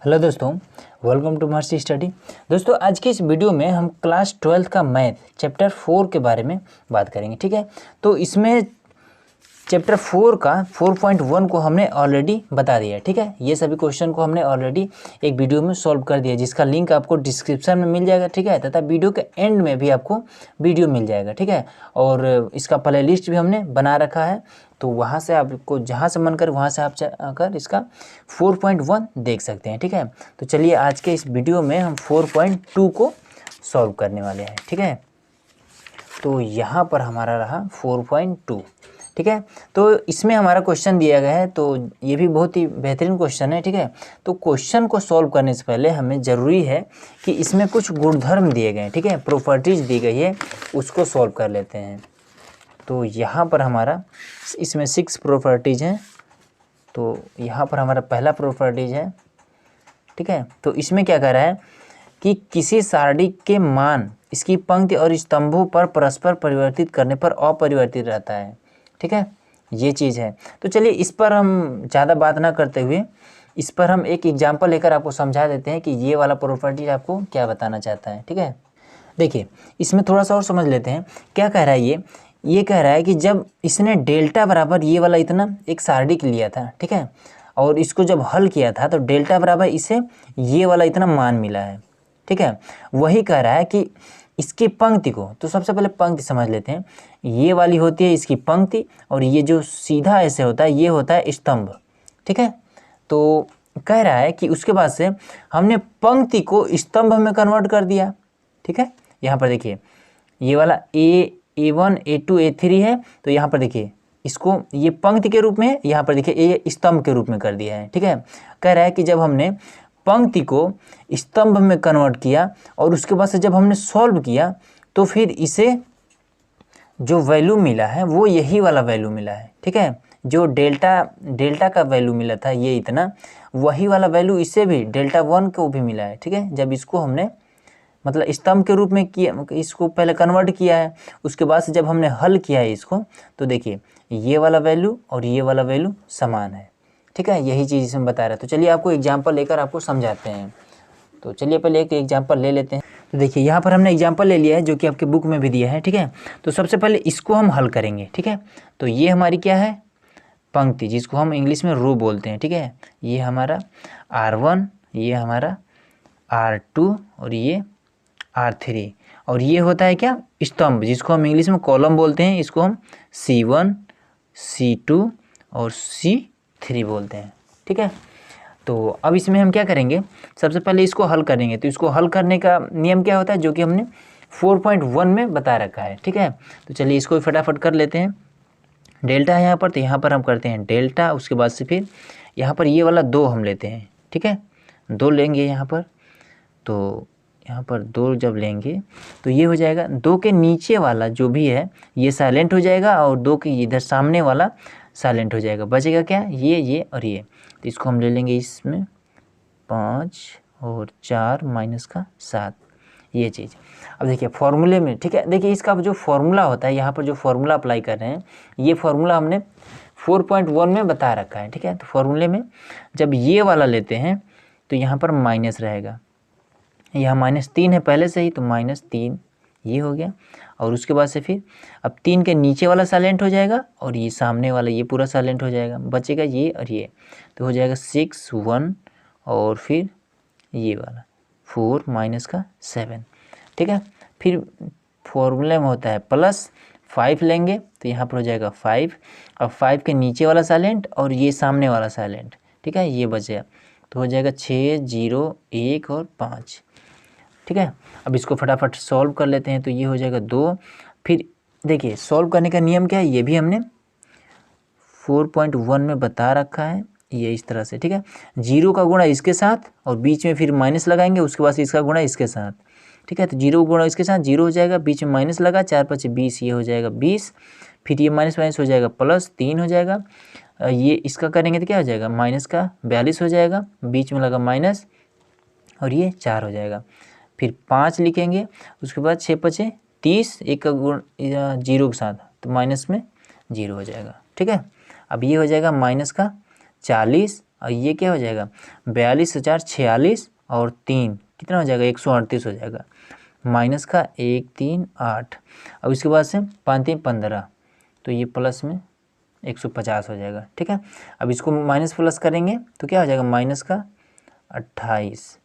Hello दोस्तों, welcome to Maharshi study. दोस्तों, आज की इस वीडियो में हम क्लास 12 का मैथ चैप्टर 4 के बारे में बात करेंगे। ठीक है, तो इसमें चैप्टर 4 का 4.1 को हमने ऑलरेडी बता दिया है। ठीक है, ये सभी क्वेश्चन को हमने ऑलरेडी एक वीडियो में सॉल्व कर दिया, जिसका लिंक आपको डिस्क्रिप्शन में मिल जाएगा। ठीक है, तथा वीडियो के एंड में भी आपको वीडियो मिल जाएगा। ठीक है, और इसका प्ले लिस्ट भी हमने बना रखा है, तो वहाँ से आपको जहाँ से मन करे वहाँ से आप जाकर इसका 4.1 देख सकते हैं। ठीक है, तो चलिए आज के इस वीडियो में हम 4.2 को सॉल्व करने वाले हैं। ठीक है, तो यहाँ पर हमारा रहा 4.2। ठीक है, तो इसमें हमारा क्वेश्चन दिया गया है, तो ये भी बहुत ही बेहतरीन क्वेश्चन है। ठीक है, तो क्वेश्चन को सॉल्व करने से पहले हमें ज़रूरी है कि इसमें कुछ गुणधर्म दिए गए हैं। ठीक है, प्रॉपर्टीज दी गई है, उसको सॉल्व कर लेते हैं। तो यहाँ पर हमारा इसमें 6 प्रॉपर्टीज हैं। तो यहाँ पर हमारा पहला प्रॉपर्टीज है। ठीक है, तो इसमें क्या कह रहा है कि किसी सारणी के मान इसकी पंक्ति और स्तंभों पर परस्पर परिवर्तित करने पर अपरिवर्तित रहता है। ठीक है, ये चीज़ है। तो चलिए इस पर हम ज़्यादा बात ना करते हुए इस पर हम एक एग्जाम्पल लेकर आपको समझा देते हैं कि ये वाला प्रॉपर्टी आपको क्या बताना चाहता है। ठीक है, देखिए इसमें थोड़ा सा और समझ लेते हैं क्या कह रहा है। ये कह रहा है कि जब इसने डेल्टा बराबर ये वाला इतना एक सारणी लिया था। ठीक है, और इसको जब हल किया था तो डेल्टा बराबर इसे ये वाला इतना मान मिला है। ठीक है, वही कह रहा है कि इसकी पंक्ति को, तो सबसे पहले पंक्ति समझ लेते हैं। ये वाली होती है इसकी पंक्ति, और ये जो सीधा ऐसे होता है ये होता है स्तंभ। ठीक है, तो कह रहा है कि उसके बाद से हमने पंक्ति को स्तंभ में कन्वर्ट कर दिया। ठीक है, यहाँ पर देखिए ये वाला A1 A2 A3 है, तो यहाँ पर देखिए इसको ये पंक्ति के रूप में है, यहाँ पर देखिए ये स्तंभ के रूप में कर दिया है। ठीक है, कह रहा है कि जब हमने पंक्ति को स्तंभ में कन्वर्ट किया और उसके बाद से जब हमने सॉल्व किया तो फिर इसे जो वैल्यू मिला है वो यही वाला वैल्यू मिला है। ठीक है, जो डेल्टा का वैल्यू मिला था ये इतना, वही वाला वैल्यू इससे भी डेल्टा 1 को भी मिला है। ठीक है, जब इसको हमने मतलब स्तंभ के रूप में किया, इसको पहले कन्वर्ट किया है, उसके बाद से जब हमने हल किया है इसको, तो देखिए ये वाला वैल्यू और ये वाला वैल्यू समान है। ठीक है, यही चीज़ इसमें बता रहा है। तो चलिए आपको एग्जांपल लेकर आपको समझाते हैं। तो चलिए पहले एक एग्जांपल ले लेते हैं। तो देखिए यहाँ पर हमने एग्जांपल ले लिया है जो कि आपके बुक में भी दिया है। ठीक है, तो सबसे पहले इसको हम हल करेंगे। ठीक है, तो ये हमारी क्या है, पंक्ति, जिसको हम इंग्लिश में रो बोलते हैं। ठीक है, ये हमारा R1, ये हमारा R2 और ये R3, और ये होता है क्या, स्तंभ, जिसको हम इंग्लिश में कॉलम बोलते हैं। इसको हम C1 C2 और C3 बोलते हैं। ठीक है, तो अब इसमें हम क्या करेंगे, सबसे पहले इसको हल करेंगे। तो इसको हल करने का नियम क्या होता है, जो कि हमने 4.1 में बता रखा है। ठीक है, तो चलिए इसको फटाफट कर लेते हैं। डेल्टा है यहाँ पर, तो यहाँ पर हम करते हैं डेल्टा, उसके बाद से फिर यहाँ पर ये वाला 2 हम लेते हैं। ठीक है, 2 लेंगे यहाँ पर, तो यहाँ पर 2 जब लेंगे तो ये हो जाएगा 2 के नीचे वाला जो भी है ये साइलेंट हो जाएगा, और 2 के इधर सामने वाला साइलेंट हो जाएगा। बचेगा क्या, ये और ये। तो इसको हम ले लेंगे, इसमें 5 और 4 माइनस का 7, ये चीज़। अब देखिए फॉर्मूले में, ठीक है, देखिए इसका जो फॉर्मूला होता है, यहाँ पर जो फॉर्मूला अप्लाई कर रहे हैं, ये फॉर्मूला हमने 4.1 में बता रखा है। ठीक है, तो फॉर्मूले में जब ये वाला लेते हैं तो यहाँ पर माइनस रहेगा, यहाँ -3 है पहले से ही, तो -3 ये हो गया। और उसके बाद से फिर अब 3 के नीचे वाला साइलेंट हो जाएगा और ये सामने वाला ये पूरा साइलेंट हो जाएगा। बचेगा ये और ये, तो हो जाएगा 6 1 और फिर ये वाला 4 माइनस का 7। ठीक है, फिर फॉर्मूले में होता है +5 लेंगे, तो यहाँ पर हो जाएगा 5। अब 5 के नीचे वाला साइलेंट और ये सामने वाला साइलेंट। ठीक है, ये बच गया, तो हो जाएगा 6 0 1 और 5। ठीक है, अब इसको फटाफट सॉल्व कर लेते हैं। तो ये हो जाएगा 2। फिर देखिए सॉल्व करने का नियम क्या है, ये भी हमने 4.1 में बता रखा है, ये इस तरह से। ठीक है, 0 का गुणा इसके साथ और बीच में फिर माइनस लगाएंगे, उसके बाद इसका गुणा इसके साथ। ठीक है, तो 0 गुणा इसके साथ 0 हो जाएगा, बीच में माइनस लगा, 4 5 20, ये हो जाएगा 20। फिर ये माइनस हो जाएगा +3 हो जाएगा, ये इसका करेंगे तो क्या हो जाएगा, माइनस का 42 हो जाएगा, बीच में लगा माइनस, और ये 4 हो जाएगा। फिर 5 लिखेंगे, उसके बाद 6 5 30, एक का गुण 0 के साथ, तो माइनस में 0 हो जाएगा। ठीक है, अब ये हो जाएगा -40 और ये क्या हो जाएगा 42,46 और 3 कितना हो जाएगा 138 हो जाएगा। माइनस का 1 3 8, अब इसके बाद से 5 3 15, तो ये प्लस में 150 हो जाएगा। ठीक है, अब इसको माइनस प्लस करेंगे तो क्या हो जाएगा माइनस का 28,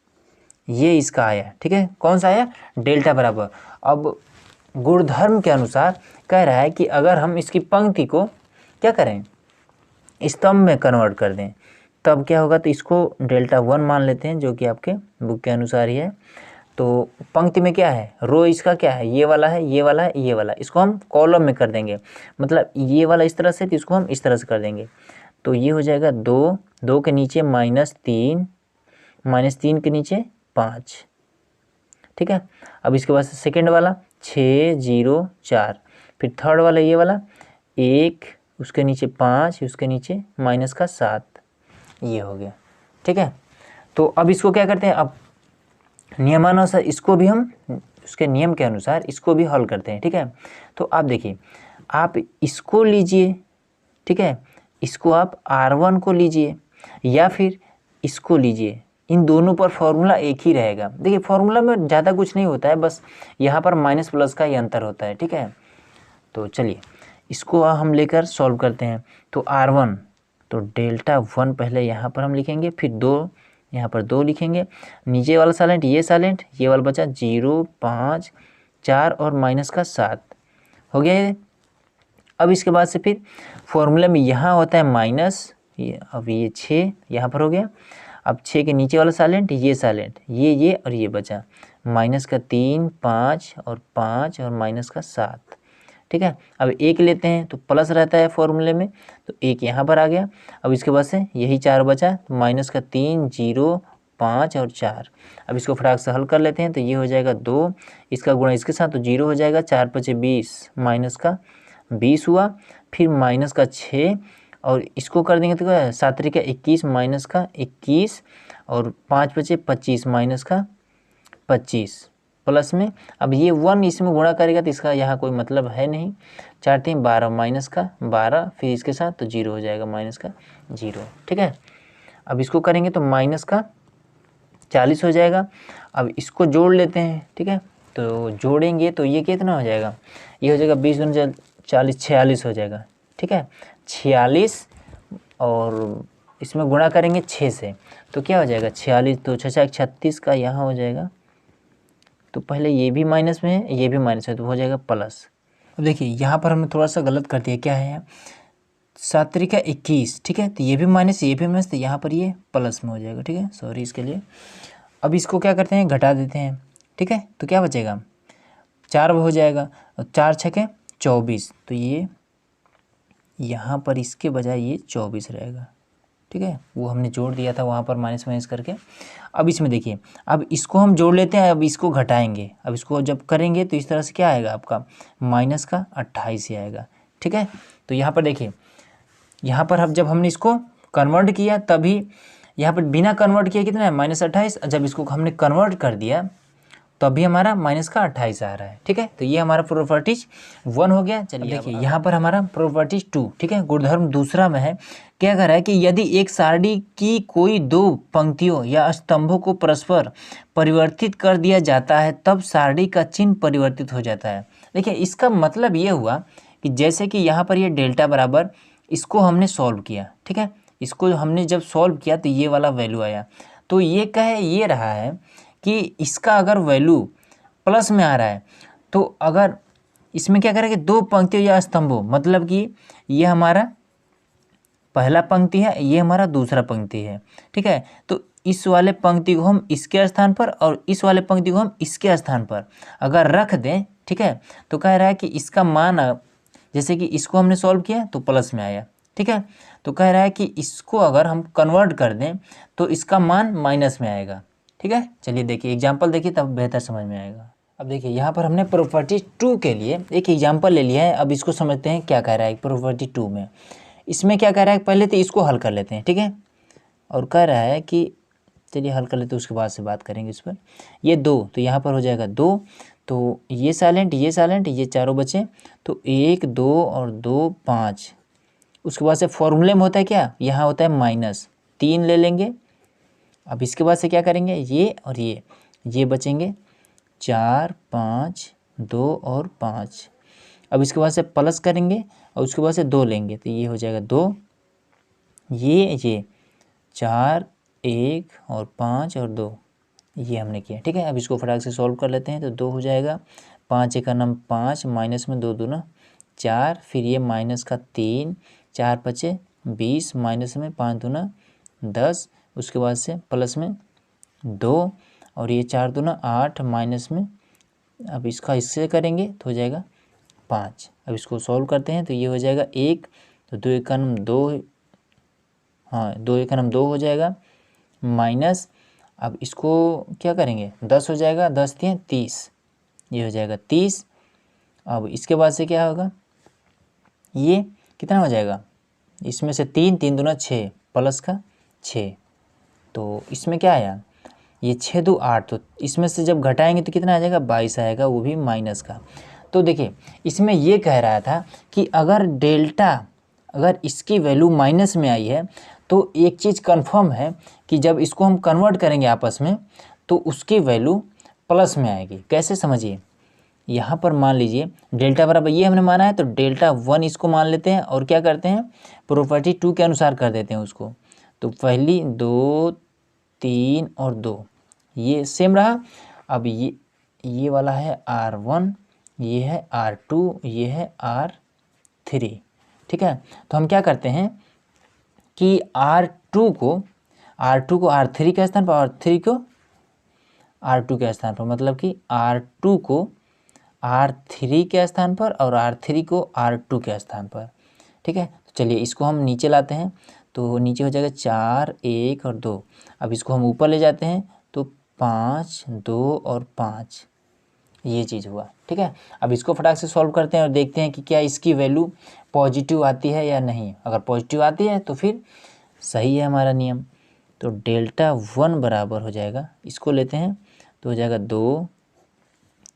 ये इसका आया। ठीक है, कौन सा आया डेल्टा बराबर। अब गुणधर्म के अनुसार कह रहा है कि अगर हम इसकी पंक्ति को क्या करें स्तंभ में कन्वर्ट कर दें तब क्या होगा, तो इसको डेल्टा 1 मान लेते हैं जो कि आपके बुक के अनुसार ही है। तो पंक्ति में क्या है रो इसका क्या है ये वाला है, ये वाला है, ये वाला, इसको हम कॉलम में कर देंगे, मतलब ये वाला इस तरह से तो इसको हम इस तरह से कर देंगे। तो ये हो जाएगा 2, 2 के नीचे -3, -3 के नीचे 5। ठीक है, अब इसके बाद सेकेंड वाला 6 0 4, फिर थर्ड वाला ये वाला 1, उसके नीचे 5, उसके नीचे -7, ये हो गया। ठीक है, तो अब इसको क्या करते हैं, अब नियमानुसार इसको भी हम उसके नियम के अनुसार इसको भी हल करते हैं। ठीक है, तो आप देखिए आप इसको लीजिए, ठीक है, इसको आप R1 को लीजिए या फिर इसको लीजिए, इन दोनों पर फॉर्मूला एक ही रहेगा। देखिए फॉर्मूला में ज़्यादा कुछ नहीं होता है, बस यहाँ पर माइनस प्लस का ही अंतर होता है। ठीक है, तो चलिए इसको हम लेकर सॉल्व करते हैं। तो R1 तो डेल्टा 1 पहले यहाँ पर हम लिखेंगे, फिर 2 यहाँ पर 2 लिखेंगे, नीचे वाला साइलेंट, ये वाला बचा 0 5 4 और -7 हो गया ये। अब इसके बाद से फिर फॉर्मूला में यहाँ होता है माइनस, ये अब ये 6 यहाँ पर हो गया। अब 6 के नीचे वाला साइलेंट, ये और ये बचा -3 5 और 5 और -7। ठीक है, अब 1 लेते हैं तो प्लस रहता है फॉर्मूले में, तो 1 यहाँ पर आ गया। अब इसके बाद से यही 4 बचा, -3 0 5 और 4। अब इसको फटाक से हल कर लेते हैं, तो ये हो जाएगा 2, इसका गुणा इसके साथ तो 0 हो जाएगा, 4 5 20 -20 हुआ, फिर -6 और इसको कर देंगे तो क्या 7 3 21 -21 और 5 5 25 -25 प्लस में। अब ये 1 इसमें गुणा करेगा तो इसका यहाँ कोई मतलब है नहीं, 4 3 12 -12, फिर इसके साथ तो 0 हो जाएगा -0। ठीक है, अब इसको करेंगे तो -40 हो जाएगा। अब इसको जोड़ लेते हैं। ठीक है, तो जोड़ेंगे तो ये कितना हो जाएगा, ये हो जाएगा 20 दूनी 40 46 हो जाएगा। ठीक है, 46 और इसमें गुणा करेंगे 6 से तो क्या हो जाएगा 46, तो 6 36 का यहाँ हो जाएगा। तो पहले ये भी माइनस में है, ये भी माइनस है, तो हो जाएगा प्लस। अब देखिए यहाँ पर हमने थोड़ा सा गलत कर दिया, क्या है 7 3 21। ठीक है, तो ये भी माइनस, ये भी माइनस, तो यहाँ पर ये प्लस में हो जाएगा। ठीक है, सॉरी इसके लिए। अब इसको क्या करते हैं घटा देते हैं। ठीक है, तो क्या बचेगा 4 हो जाएगा, और 4 6 24, तो ये यहाँ पर इसके बजाय ये 24 रहेगा। ठीक है, वो हमने जोड़ दिया था वहाँ पर माइनस करके। अब इसमें देखिए, अब इसको हम जोड़ लेते हैं, अब इसको घटाएंगे। अब इसको जब करेंगे तो इस तरह से क्या आएगा आपका -28 ही आएगा। ठीक है, तो यहाँ पर देखिए, यहाँ पर अब जब हमने इसको कन्वर्ट किया तभी यहाँ पर बिना कन्वर्ट किया कितना है -28, जब इसको हमने कन्वर्ट कर दिया तभी हमारा -28 आ रहा है। ठीक है, तो ये हमारा प्रॉपर्टीज 1 हो गया। चलिए देखिए यहाँ पर हमारा प्रॉपर्टीज 2। ठीक है, गुणधर्म दूसरा में है, क्या कह रहा है कि यदि एक सारणी की कोई 2 पंक्तियों या स्तंभों को परस्पर परिवर्तित कर दिया जाता है तब सारणी का चिन्ह परिवर्तित हो जाता है। देखिए इसका मतलब ये हुआ कि जैसे कि यहाँ पर ये डेल्टा बराबर, इसको हमने सॉल्व किया। ठीक है, इसको हमने जब सॉल्व किया तो ये वाला वैल्यू आया, तो ये ये रहा है कि इसका अगर वैल्यू प्लस में आ रहा है तो अगर इसमें क्या करेंगे 2 पंक्तियों या स्तंभों, मतलब कि ये हमारा पहला पंक्ति है, ये हमारा दूसरा पंक्ति है। ठीक है, तो इस वाले पंक्ति को हम इसके स्थान पर और इस वाले पंक्ति को हम इसके स्थान पर अगर रख दें, ठीक है, तो कह रहा है कि इसका मान, जैसे कि इसको हमने सॉल्व किया तो प्लस में आया। ठीक है, तो कह रहा है कि इसको अगर हम कन्वर्ट कर दें तो इसका मान माइनस में आएगा। ठीक है, चलिए देखिए एग्जाम्पल देखिए तब बेहतर समझ में आएगा। अब देखिए यहाँ पर हमने प्रॉपर्टी 2 के लिए एक एग्जाम्पल ले लिया है। अब इसको समझते हैं क्या कह रहा है प्रॉपर्टी 2 में। इसमें क्या कह रहा है, पहले तो इसको हल कर लेते हैं। ठीक है, और कह रहा है कि चलिए हल कर लेते हैं, उसके बाद से बात करेंगे इस पर। ये 2 तो यहाँ पर हो जाएगा 2, तो ये साइलेंट ये चारों बचे, तो 1 2 और 2 5। उसके बाद से फॉर्मूले में होता है क्या, यहाँ होता है 3 ले लेंगे। अब इसके बाद से क्या करेंगे, ये और ये बचेंगे 4 5 2 और 5। अब इसके बाद से प्लस करेंगे और उसके बाद से 2 लेंगे तो ये हो जाएगा 2, ये 4 1 और 5 और 2, ये हमने किया। ठीक है, अब इसको फटाक से सॉल्व कर लेते हैं। तो 2 हो जाएगा, 5 एक का नाम 5, माइनस में 2 दूना 4, फिर ये माइनस का 3, 4 5 20, माइनस में 5 दूना 10, उसके बाद से प्लस में 2 और ये 4 दूना 8, माइनस में, अब इसका इससे करेंगे तो हो जाएगा 5। अब इसको सॉल्व करते हैं तो ये हो जाएगा 1, तो 2 एक का नाम 2, हाँ 2 एक का नाम 2 हो जाएगा, माइनस, अब इसको क्या करेंगे 10 हो जाएगा, 10 3 30, ये हो जाएगा 30। अब इसके बाद से क्या होगा, ये कितना हो जाएगा, इसमें से 3 3 दूना 6 प्लस का 6, तो इसमें क्या आया, ये 6 2 8, तो इसमें से जब घटाएंगे तो कितना आ जाएगा 22 आएगा, वो भी माइनस का। तो देखिए इसमें ये कह रहा था कि अगर डेल्टा, अगर इसकी वैल्यू माइनस में आई है तो एक चीज़ कंफर्म है कि जब इसको हम कन्वर्ट करेंगे आपस में तो उसकी वैल्यू प्लस में आएगी। कैसे, समझिए, यहाँ पर मान लीजिए डेल्टा बराबर ये हमने माना है तो डेल्टा 1 इसको मान लेते हैं और क्या करते हैं प्रॉपर्टी 2 के अनुसार कर देते हैं उसको। तो पहली 2 3 और 2 ये सेम रहा। अब ये वाला है R1, ये है R2, ये है R3। ठीक है, तो हम क्या करते हैं कि R2 को R3 के स्थान पर और R3 को R2 के स्थान पर, मतलब कि R2 को R3 के स्थान पर और R3 को R2 के स्थान पर। ठीक है, तो चलिए इसको हम नीचे लाते हैं, तो नीचे हो जाएगा 4 1 और 2। अब इसको हम ऊपर ले जाते हैं तो 5 2 और 5, ये चीज़ हुआ। ठीक है, अब इसको फटाक से सॉल्व करते हैं और देखते हैं कि क्या इसकी वैल्यू पॉजिटिव आती है या नहीं। अगर पॉजिटिव आती है तो फिर सही है हमारा नियम। तो डेल्टा 1 बराबर हो जाएगा, इसको लेते हैं तो हो जाएगा 2,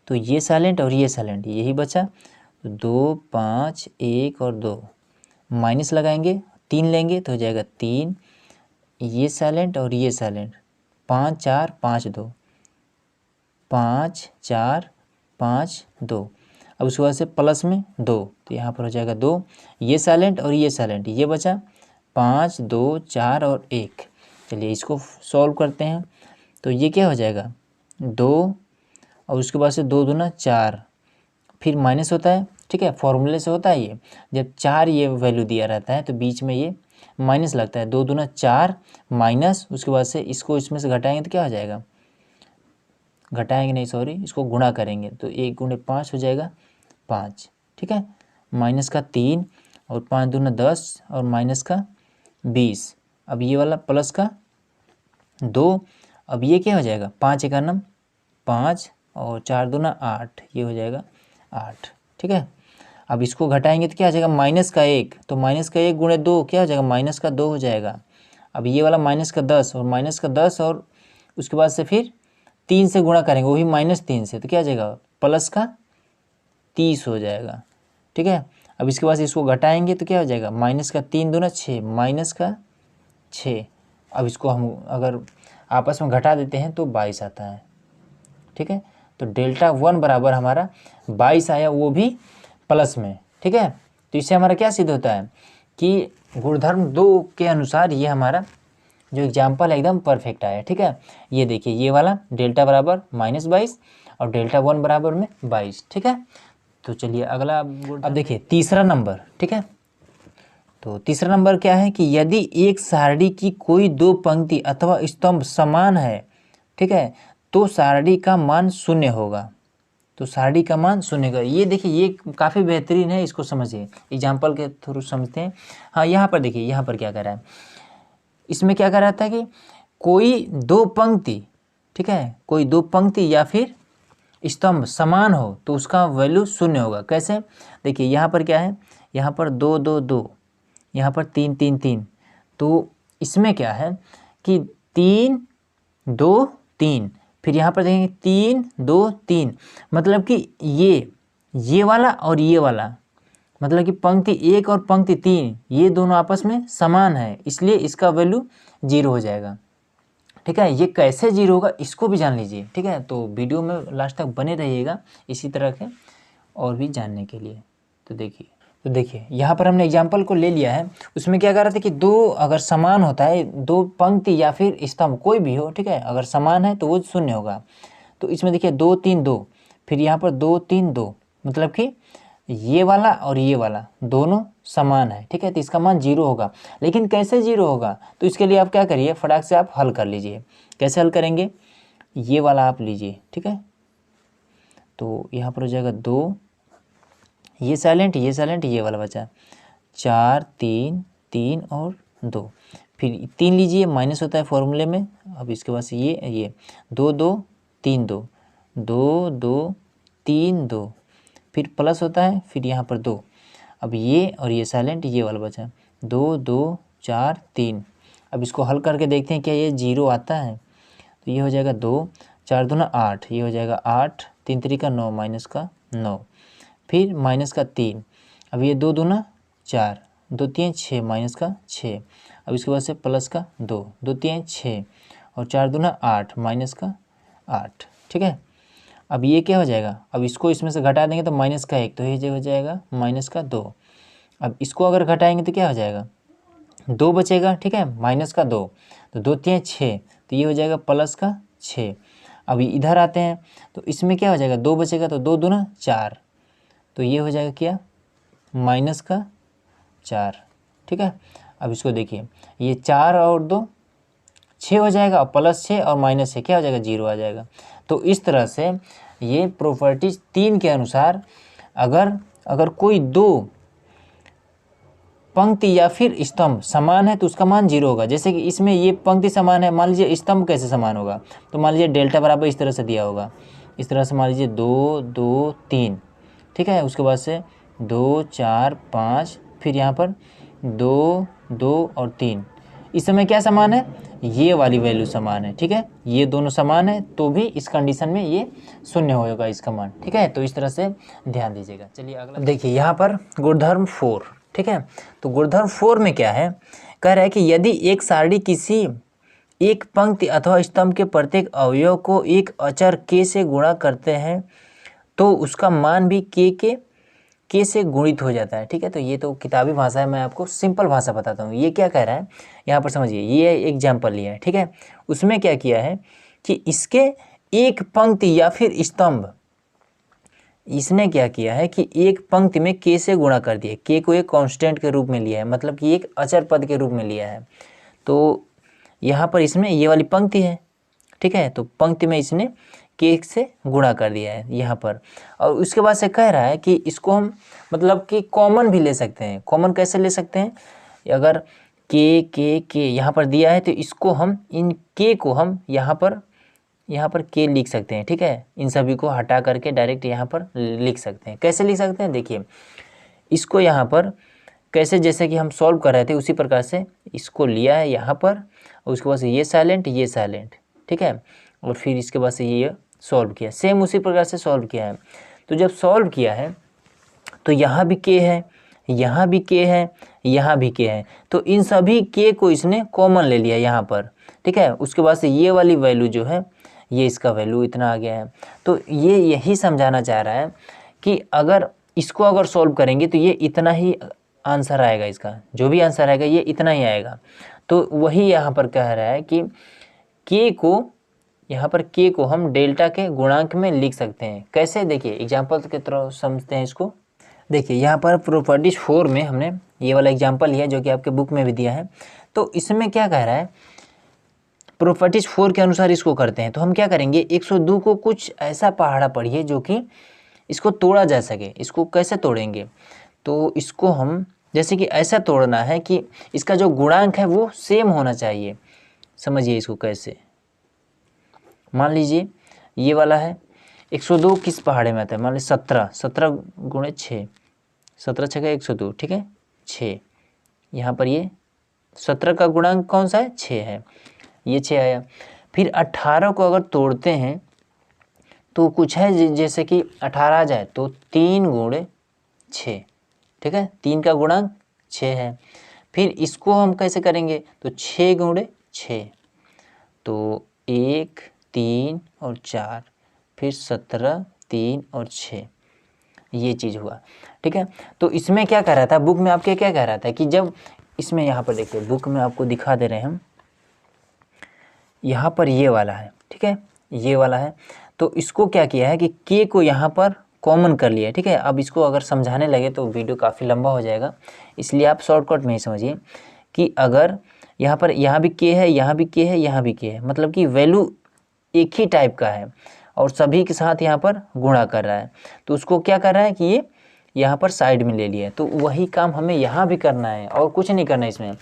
तो ये साइलेंट और ये साइलेंट, यही बचा। तो 2 5 1 और 2, माइनस लगाएंगे 3 लेंगे तो हो जाएगा 3, ये साइलेंट और ये साइलेंट, 5 4 5 2, 5 4 5 2। अब उसके बाद से प्लस में 2, तो यहाँ पर हो जाएगा 2, ये साइलेंट और ये साइलेंट, ये बचा 5 2 4 और 1। चलिए इसको सॉल्व करते हैं तो ये क्या हो जाएगा 2 और उसके बाद से 2 दूना 4, फिर माइनस होता है। ठीक है, फॉर्मूले से होता है ये, जब 4 ये वैल्यू दिया रहता है तो बीच में ये माइनस लगता है, 2 दूना 4 माइनस, उसके बाद से इसको इसमें से घटाएंगे तो क्या हो जाएगा, घटाएंगे नहीं सॉरी, इसको गुणा करेंगे तो 1 गुणे 5 हो जाएगा 5। ठीक है, माइनस का 3 और 5 दूना 10 और माइनस का 20। अब ये वाला प्लस का 2, अब ये क्या हो जाएगा 5 एक नम 5 और 4 दूना 8, ये हो जाएगा 8। ठीक है, अब इसको घटाएंगे तो क्या हो जाएगा माइनस का 1, तो माइनस का 1 गुणे 2 क्या हो जाएगा माइनस का 2 हो जाएगा। अब ये वाला माइनस का 10 और माइनस का 10 और उसके बाद से फिर 3 से गुणा करेंगे, वही -3 से, तो क्या हो जाएगा प्लस का 30 हो जाएगा। ठीक है, अब इसके बाद इसको घटाएंगे तो क्या हो जाएगा माइनस का 3 दूना 6, माइनस का 6। अब इसको हम अगर आपस में घटा देते हैं तो 22 आता है। ठीक है, तो डेल्टा 1 बराबर हमारा 22 आया, वो भी प्लस में। ठीक है, तो इससे हमारा क्या सिद्ध होता है कि गुणधर्म 2 के अनुसार ये हमारा जो एग्जाम्पल है एकदम परफेक्ट आया। ठीक है, ये देखिए ये वाला डेल्टा बराबर -22 और डेल्टा 1 बराबर में 22। ठीक है, तो चलिए अगला अब देखिए तीसरा नंबर। ठीक है, तो तीसरा नंबर क्या है कि यदि एक सारणी की कोई 2 पंक्ति अथवा स्तंभ समान है, ठीक है, तो सारणी का मान 0 होगा। तो सारणी का मान 0 होगा। ये देखिए ये काफ़ी बेहतरीन है, इसको समझिए, एग्जाम्पल के थ्रू समझते हैं। हाँ, यहाँ पर देखिए, यहाँ पर क्या कर रहा है, इसमें क्या कर रहा था कि कोई 2 पंक्ति, ठीक है, कोई 2 पंक्ति या फिर स्तंभ समान हो तो उसका वैल्यू 0 होगा। कैसे, देखिए यहाँ पर क्या है, यहाँ पर 2 2 2, यहाँ पर 3 3 3, तो इसमें क्या है कि 3 2 3, फिर यहाँ पर देखेंगे 3 2 3, मतलब कि ये वाला और ये वाला मतलब कि पंक्ति 1 और पंक्ति 3 ये दोनों आपस में समान है, इसलिए इसका वैल्यू 0 हो जाएगा। ठीक है, ये कैसे 0 होगा इसको भी जान लीजिए। ठीक है, तो वीडियो में लास्ट तक बने रहिएगा इसी तरह के और भी जानने के लिए। तो देखिए यहाँ पर हमने एग्जाम्पल को ले लिया है। उसमें क्या कर रहा था कि दो अगर समान होता है, दो पंक्ति या फिर स्तंभ कोई भी हो, ठीक है, अगर समान है तो वो 0 होगा। तो इसमें देखिए 2 3 2, फिर यहाँ पर 2 3 2, मतलब कि ये वाला और ये वाला दोनों समान है। ठीक है, तो इसका मान 0 होगा। लेकिन कैसे 0 होगा, तो इसके लिए आप क्या करिए, फटाक से आप हल कर लीजिए। कैसे हल करेंगे, ये वाला आप लीजिए। ठीक है, तो यहाँ पर हो जाएगा 2, ये साइलेंट ये वाला बचा, 4 3 3 और 2, फिर 3 लीजिए, माइनस होता है फॉर्मूले में। अब इसके बाद से ये 2 2 3 2 2 2 3 2, फिर प्लस होता है, फिर यहाँ पर 2। अब ये और ये साइलेंट ये वाला बचा, 2 2 4 3। अब इसको हल करके देखते हैं क्या ये 0 आता है। तो ये हो जाएगा 2 4 दूना 8, ये हो जाएगा 8 3 3 का 9 माइनस का 9, फिर माइनस का 3। अब ये 2 दूना 4, 2 3 6 माइनस का 6। अब इसके बाद से प्लस का 2 2 3 6 और 4 दूना 8 माइनस का 8। ठीक है, अब ये क्या हो जाएगा, अब इसको इसमें से घटा देंगे तो माइनस का 1, तो ये हो जाएगा माइनस का 2। अब इसको अगर घटाएंगे तो क्या हो जाएगा, 2 बचेगा। ठीक है, माइनस का 2, तो 2 3 6, तो ये हो जाएगा प्लस का 6। अभी इधर आते हैं तो इसमें क्या हो जाएगा, 2 बचेगा, तो 2 दूना 4, तो ये हो जाएगा क्या, माइनस का 4। ठीक है, अब इसको देखिए, ये 4 और 2 6 हो जाएगा, और प्लस 6 और माइनस 6 क्या हो जाएगा, 0 आ जाएगा। तो इस तरह से ये प्रॉपर्टीज 3 के अनुसार अगर कोई दो पंक्ति या फिर स्तंभ समान है तो उसका मान 0 होगा। जैसे कि इसमें ये पंक्ति समान है, मान लीजिए स्तंभ कैसे समान होगा, तो मान लीजिए डेल्टा बराबर इस तरह से दिया होगा, इस तरह से मान लीजिए 2 2 3। ठीक है, उसके बाद से 2 4 5, फिर यहाँ पर 2 2 और 3। इस समय क्या समान है, ये वाली वैल्यू समान है। ठीक है, ये दोनों समान है तो भी इस कंडीशन में ये 0 होगा इसका मान। ठीक है, तो इस तरह से ध्यान दीजिएगा। चलिए अगला देखिए, यहाँ पर गुणधर्म 4। ठीक है, तो गुणधर्म 4 में क्या है, कह रहा है कि यदि एक सारणी किसी एक पंक्ति अथवा स्तंभ के प्रत्येक अवयव को एक अचर k से गुणा करते हैं तो उसका मान भी k से गुणित हो जाता है। ठीक है, तो ये तो किताबी भाषा है, मैं आपको सिंपल भाषा बताता हूँ। ये क्या कह रहा है, यहाँ पर समझिए, ये एग्जाम्पल लिया है। ठीक है, उसमें क्या किया है कि इसके एक पंक्ति या फिर स्तंभ, इसने क्या किया है कि एक पंक्ति में k से गुणा कर दिया, k को एक कांस्टेंट के रूप में लिया है, मतलब कि एक अचर पद के रूप में लिया है। तो यहाँ पर इसमें ये वाली पंक्ति है। ठीक है, तो पंक्ति में इसने k से गुणा कर दिया है यहाँ पर। और उसके बाद से कह रहा है कि इसको हम मतलब कि कॉमन भी ले सकते हैं। कॉमन कैसे ले सकते हैं, अगर k यहाँ पर दिया है तो इसको हम, इन k को हम यहाँ पर k लिख सकते हैं। ठीक है, इन सभी को हटा करके डायरेक्ट यहाँ पर लिख सकते हैं। कैसे लिख सकते हैं, देखिए इसको यहाँ पर कैसे, जैसे कि हम सॉल्व कर रहे थे उसी प्रकार से इसको लिया है यहाँ पर, और उसके बाद से ये साइलेंट। ठीक है, और फिर इसके बाद से ये सॉल्व किया, सेम उसी प्रकार से सॉल्व किया है। तो जब सॉल्व किया है तो यहाँ भी k है, यहाँ भी k है, यहाँ भी k है, तो इन सभी k को इसने कॉमन ले लिया यहाँ पर। ठीक है, उसके बाद से ये वाली वैल्यू जो है, ये इसका वैल्यू इतना आ गया है। तो ये यही समझाना चाह रहा है कि अगर इसको अगर सॉल्व करेंगे तो ये इतना ही आंसर आएगा, इसका जो भी आंसर आएगा ये इतना ही आएगा। तो वही यहाँ पर कह रहा है कि k को, यहाँ पर k को हम डेल्टा के गुणांक में लिख सकते हैं। कैसे, देखिए एग्जाम्पल की तरह समझते हैं इसको। देखिए यहाँ पर प्रॉपर्टीज 4 में हमने ये वाला एग्जाम्पल लिया जो कि आपके बुक में भी दिया है। तो इसमें क्या कह रहा है, प्रॉपर्टीज 4 के अनुसार इसको करते हैं। तो हम क्या करेंगे, 102 को कुछ ऐसा पहाड़ा पढ़िए जो कि इसको तोड़ा जा सके। इसको कैसे तोड़ेंगे, तो इसको हम जैसे कि ऐसा तोड़ना है कि इसका जो गुणांक है वो सेम होना चाहिए। समझिए इसको कैसे, मान लीजिए ये वाला है 102 किस पहाड़े में आता है, मान लीजिए 17 गुणे 6, 17 छः 102। ठीक है, 6, यहाँ पर ये 17 का गुणांक कौन सा है, 6 है, ये 6 आया। फिर 18 को अगर तोड़ते हैं तो कुछ है जैसे कि 18 आ जाए तो 3 गुणे 6, ठीक है, 3 का गुणांक 6 है। फिर इसको हम कैसे करेंगे, तो 6 गुणे 6, तो 1 3 और 4, फिर 17 3 और 6, ये चीज़ हुआ। ठीक है, तो इसमें क्या कह रहा था, बुक में आपके क्या कह रहा था कि जब इसमें यहाँ पर देखिए, बुक में आपको दिखा दे रहे हैं हम, यहाँ पर ये वाला है, ठीक है, ये वाला है, तो इसको क्या किया है कि के को यहाँ पर कॉमन कर लिया है। ठीक है, अब इसको अगर समझाने लगे तो वीडियो काफ़ी लंबा हो जाएगा, इसलिए आप शॉर्टकट में ही समझिए कि अगर यहाँ पर यहाँ भी के है, यहाँ भी के है, यहाँ भी के है, मतलब कि वैल्यू एक ही टाइप का है और सभी के साथ यहाँ पर गुणा कर रहा है, तो उसको क्या कर रहा है कि ये यहाँ पर साइड में ले लिया है। तो वही काम हमें यहाँ भी करना है और कुछ नहीं करना है इसमें।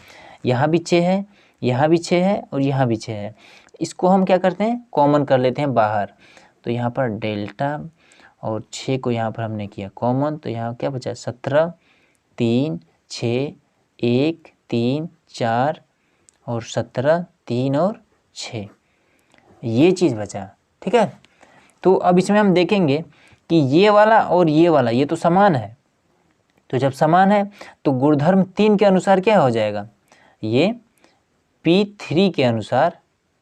यहाँ भी 6 है, यहाँ भी 6 है और यहाँ भी 6 है, इसको हम क्या करते हैं, कॉमन कर लेते हैं बाहर। तो यहाँ पर डेल्टा और 6 को यहाँ पर हमने किया कॉमन, तो यहाँ क्या बचा, 17 3 6 1 3 4 और 17 3 और 6, ये चीज़ बचा। ठीक है, तो अब इसमें हम देखेंगे कि ये वाला और ये वाला ये तो समान है, तो जब समान है तो गुणधर्म 3 के अनुसार क्या हो जाएगा, ये P3 के अनुसार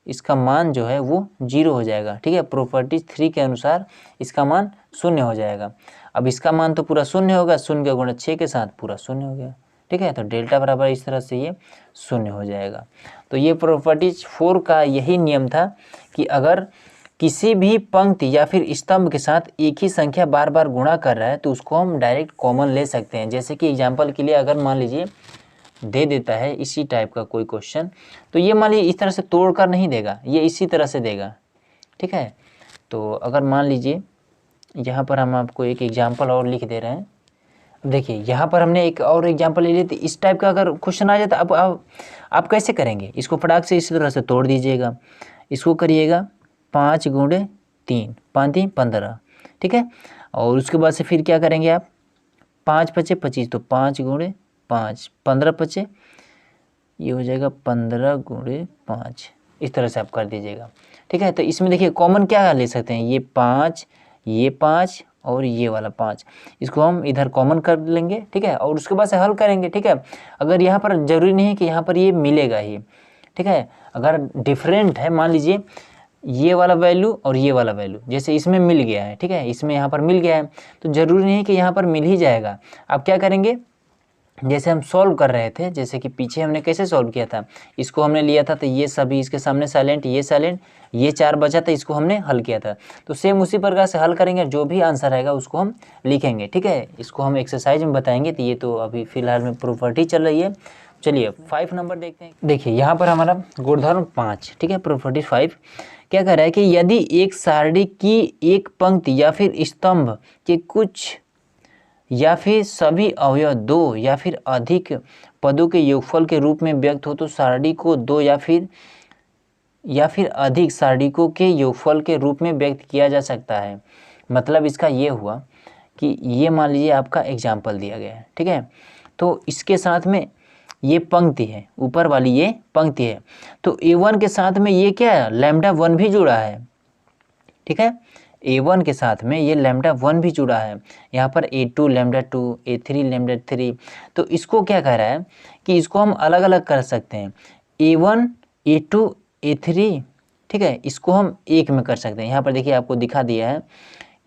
इसका मान जो है वो 0 हो जाएगा। ठीक है, प्रॉपर्टीज 3 के अनुसार इसका मान 0 हो जाएगा। अब इसका मान तो पूरा 0 होगा, 0 का गुणा 6 के साथ पूरा 0 हो गया। ठीक है, तो डेल्टा बराबर इस तरह से ये 0 हो जाएगा। तो ये प्रॉपर्टीज 4 का यही नियम था कि अगर किसी भी पंक्ति या फिर स्तंभ के साथ एक ही संख्या बार बार गुणा कर रहा है तो उसको हम डायरेक्ट कॉमन ले सकते हैं। जैसे कि एग्जांपल के लिए अगर मान लीजिए दे देता है इसी टाइप का कोई क्वेश्चन, तो ये मान लीजिए इस तरह से तोड़कर नहीं देगा, ये इसी तरह से देगा। ठीक है, तो अगर मान लीजिए यहाँ पर हम आपको एक एग्जांपल और लिख दे रहे हैं। देखिए यहाँ पर हमने एक और एग्जांपल ले लिया, तो इस टाइप का अगर क्वेश्चन आ जाता अब आप कैसे करेंगे, इसको फटाक से इसी तरह से तोड़ दीजिएगा। इसको करिएगा 5 गुणे 3, 5 3 15। ठीक है, और उसके बाद से फिर क्या करेंगे आप, 5 पचे 25, तो 5 गुणे 5, 15 पचे, ये हो जाएगा 15 गुणे 5, इस तरह से आप कर दीजिएगा। ठीक है, तो इसमें देखिए कॉमन क्या ले सकते हैं, ये 5, ये 5 और ये वाला 5, इसको हम इधर कॉमन कर लेंगे। ठीक है, और उसके बाद से हल करेंगे। ठीक है, अगर यहाँ पर ज़रूरी नहीं है कि यहाँ पर ये मिलेगा ही। ठीक है, अगर डिफरेंट है, मान लीजिए ये वाला वैल्यू और ये वाला वैल्यू, जैसे इसमें मिल गया है, ठीक है, इसमें यहाँ पर मिल गया है, तो ज़रूरी नहीं है कि यहाँ पर मिल ही जाएगा। आप क्या करेंगे, जैसे हम सॉल्व कर रहे थे, जैसे कि पीछे हमने कैसे सॉल्व किया था, इसको हमने लिया था तो ये सभी इसके सामने साइलेंट, ये साइलेंट, ये 4 बचा था, इसको हमने हल किया था। तो सेम उसी प्रकार से हल करेंगे, जो भी आंसर आएगा उसको हम लिखेंगे। ठीक है, इसको हम एक्सरसाइज में बताएंगे, तो ये तो अभी फिलहाल में प्रॉपर्टी चल रही है। चलिए 5 नंबर देखते हैं। देखिए यहाँ पर हमारा गुणधर्म 5, ठीक है, प्रॉपर्टी 5 क्या कह रहा है कि यदि एक सारणी की एक पंक्ति या फिर स्तंभ के कुछ या फिर सभी अवयव 2 या फिर अधिक पदों के योगफल के रूप में व्यक्त हो तो सारणी को 2 या फिर अधिक सारणिकों के योगफल के रूप में व्यक्त किया जा सकता है। मतलब इसका ये हुआ कि ये मान लीजिए आपका एग्जाम्पल दिया गया है। ठीक है, तो इसके साथ में ये पंक्ति है, ऊपर वाली ये पंक्ति है, तो A1 के साथ में ये क्या है, लैम्डा 1 भी जुड़ा है। ठीक है, A1 के साथ में ये लैम्डा 1 भी जुड़ा है। यहाँ पर A2 लैम्डा 2, A3 लैम्डा 3, तो इसको क्या कह रहा है कि इसको हम अलग अलग कर सकते हैं, A1 A2 A3। ठीक है, इसको हम एक में कर सकते हैं। यहाँ पर देखिए आपको दिखा दिया है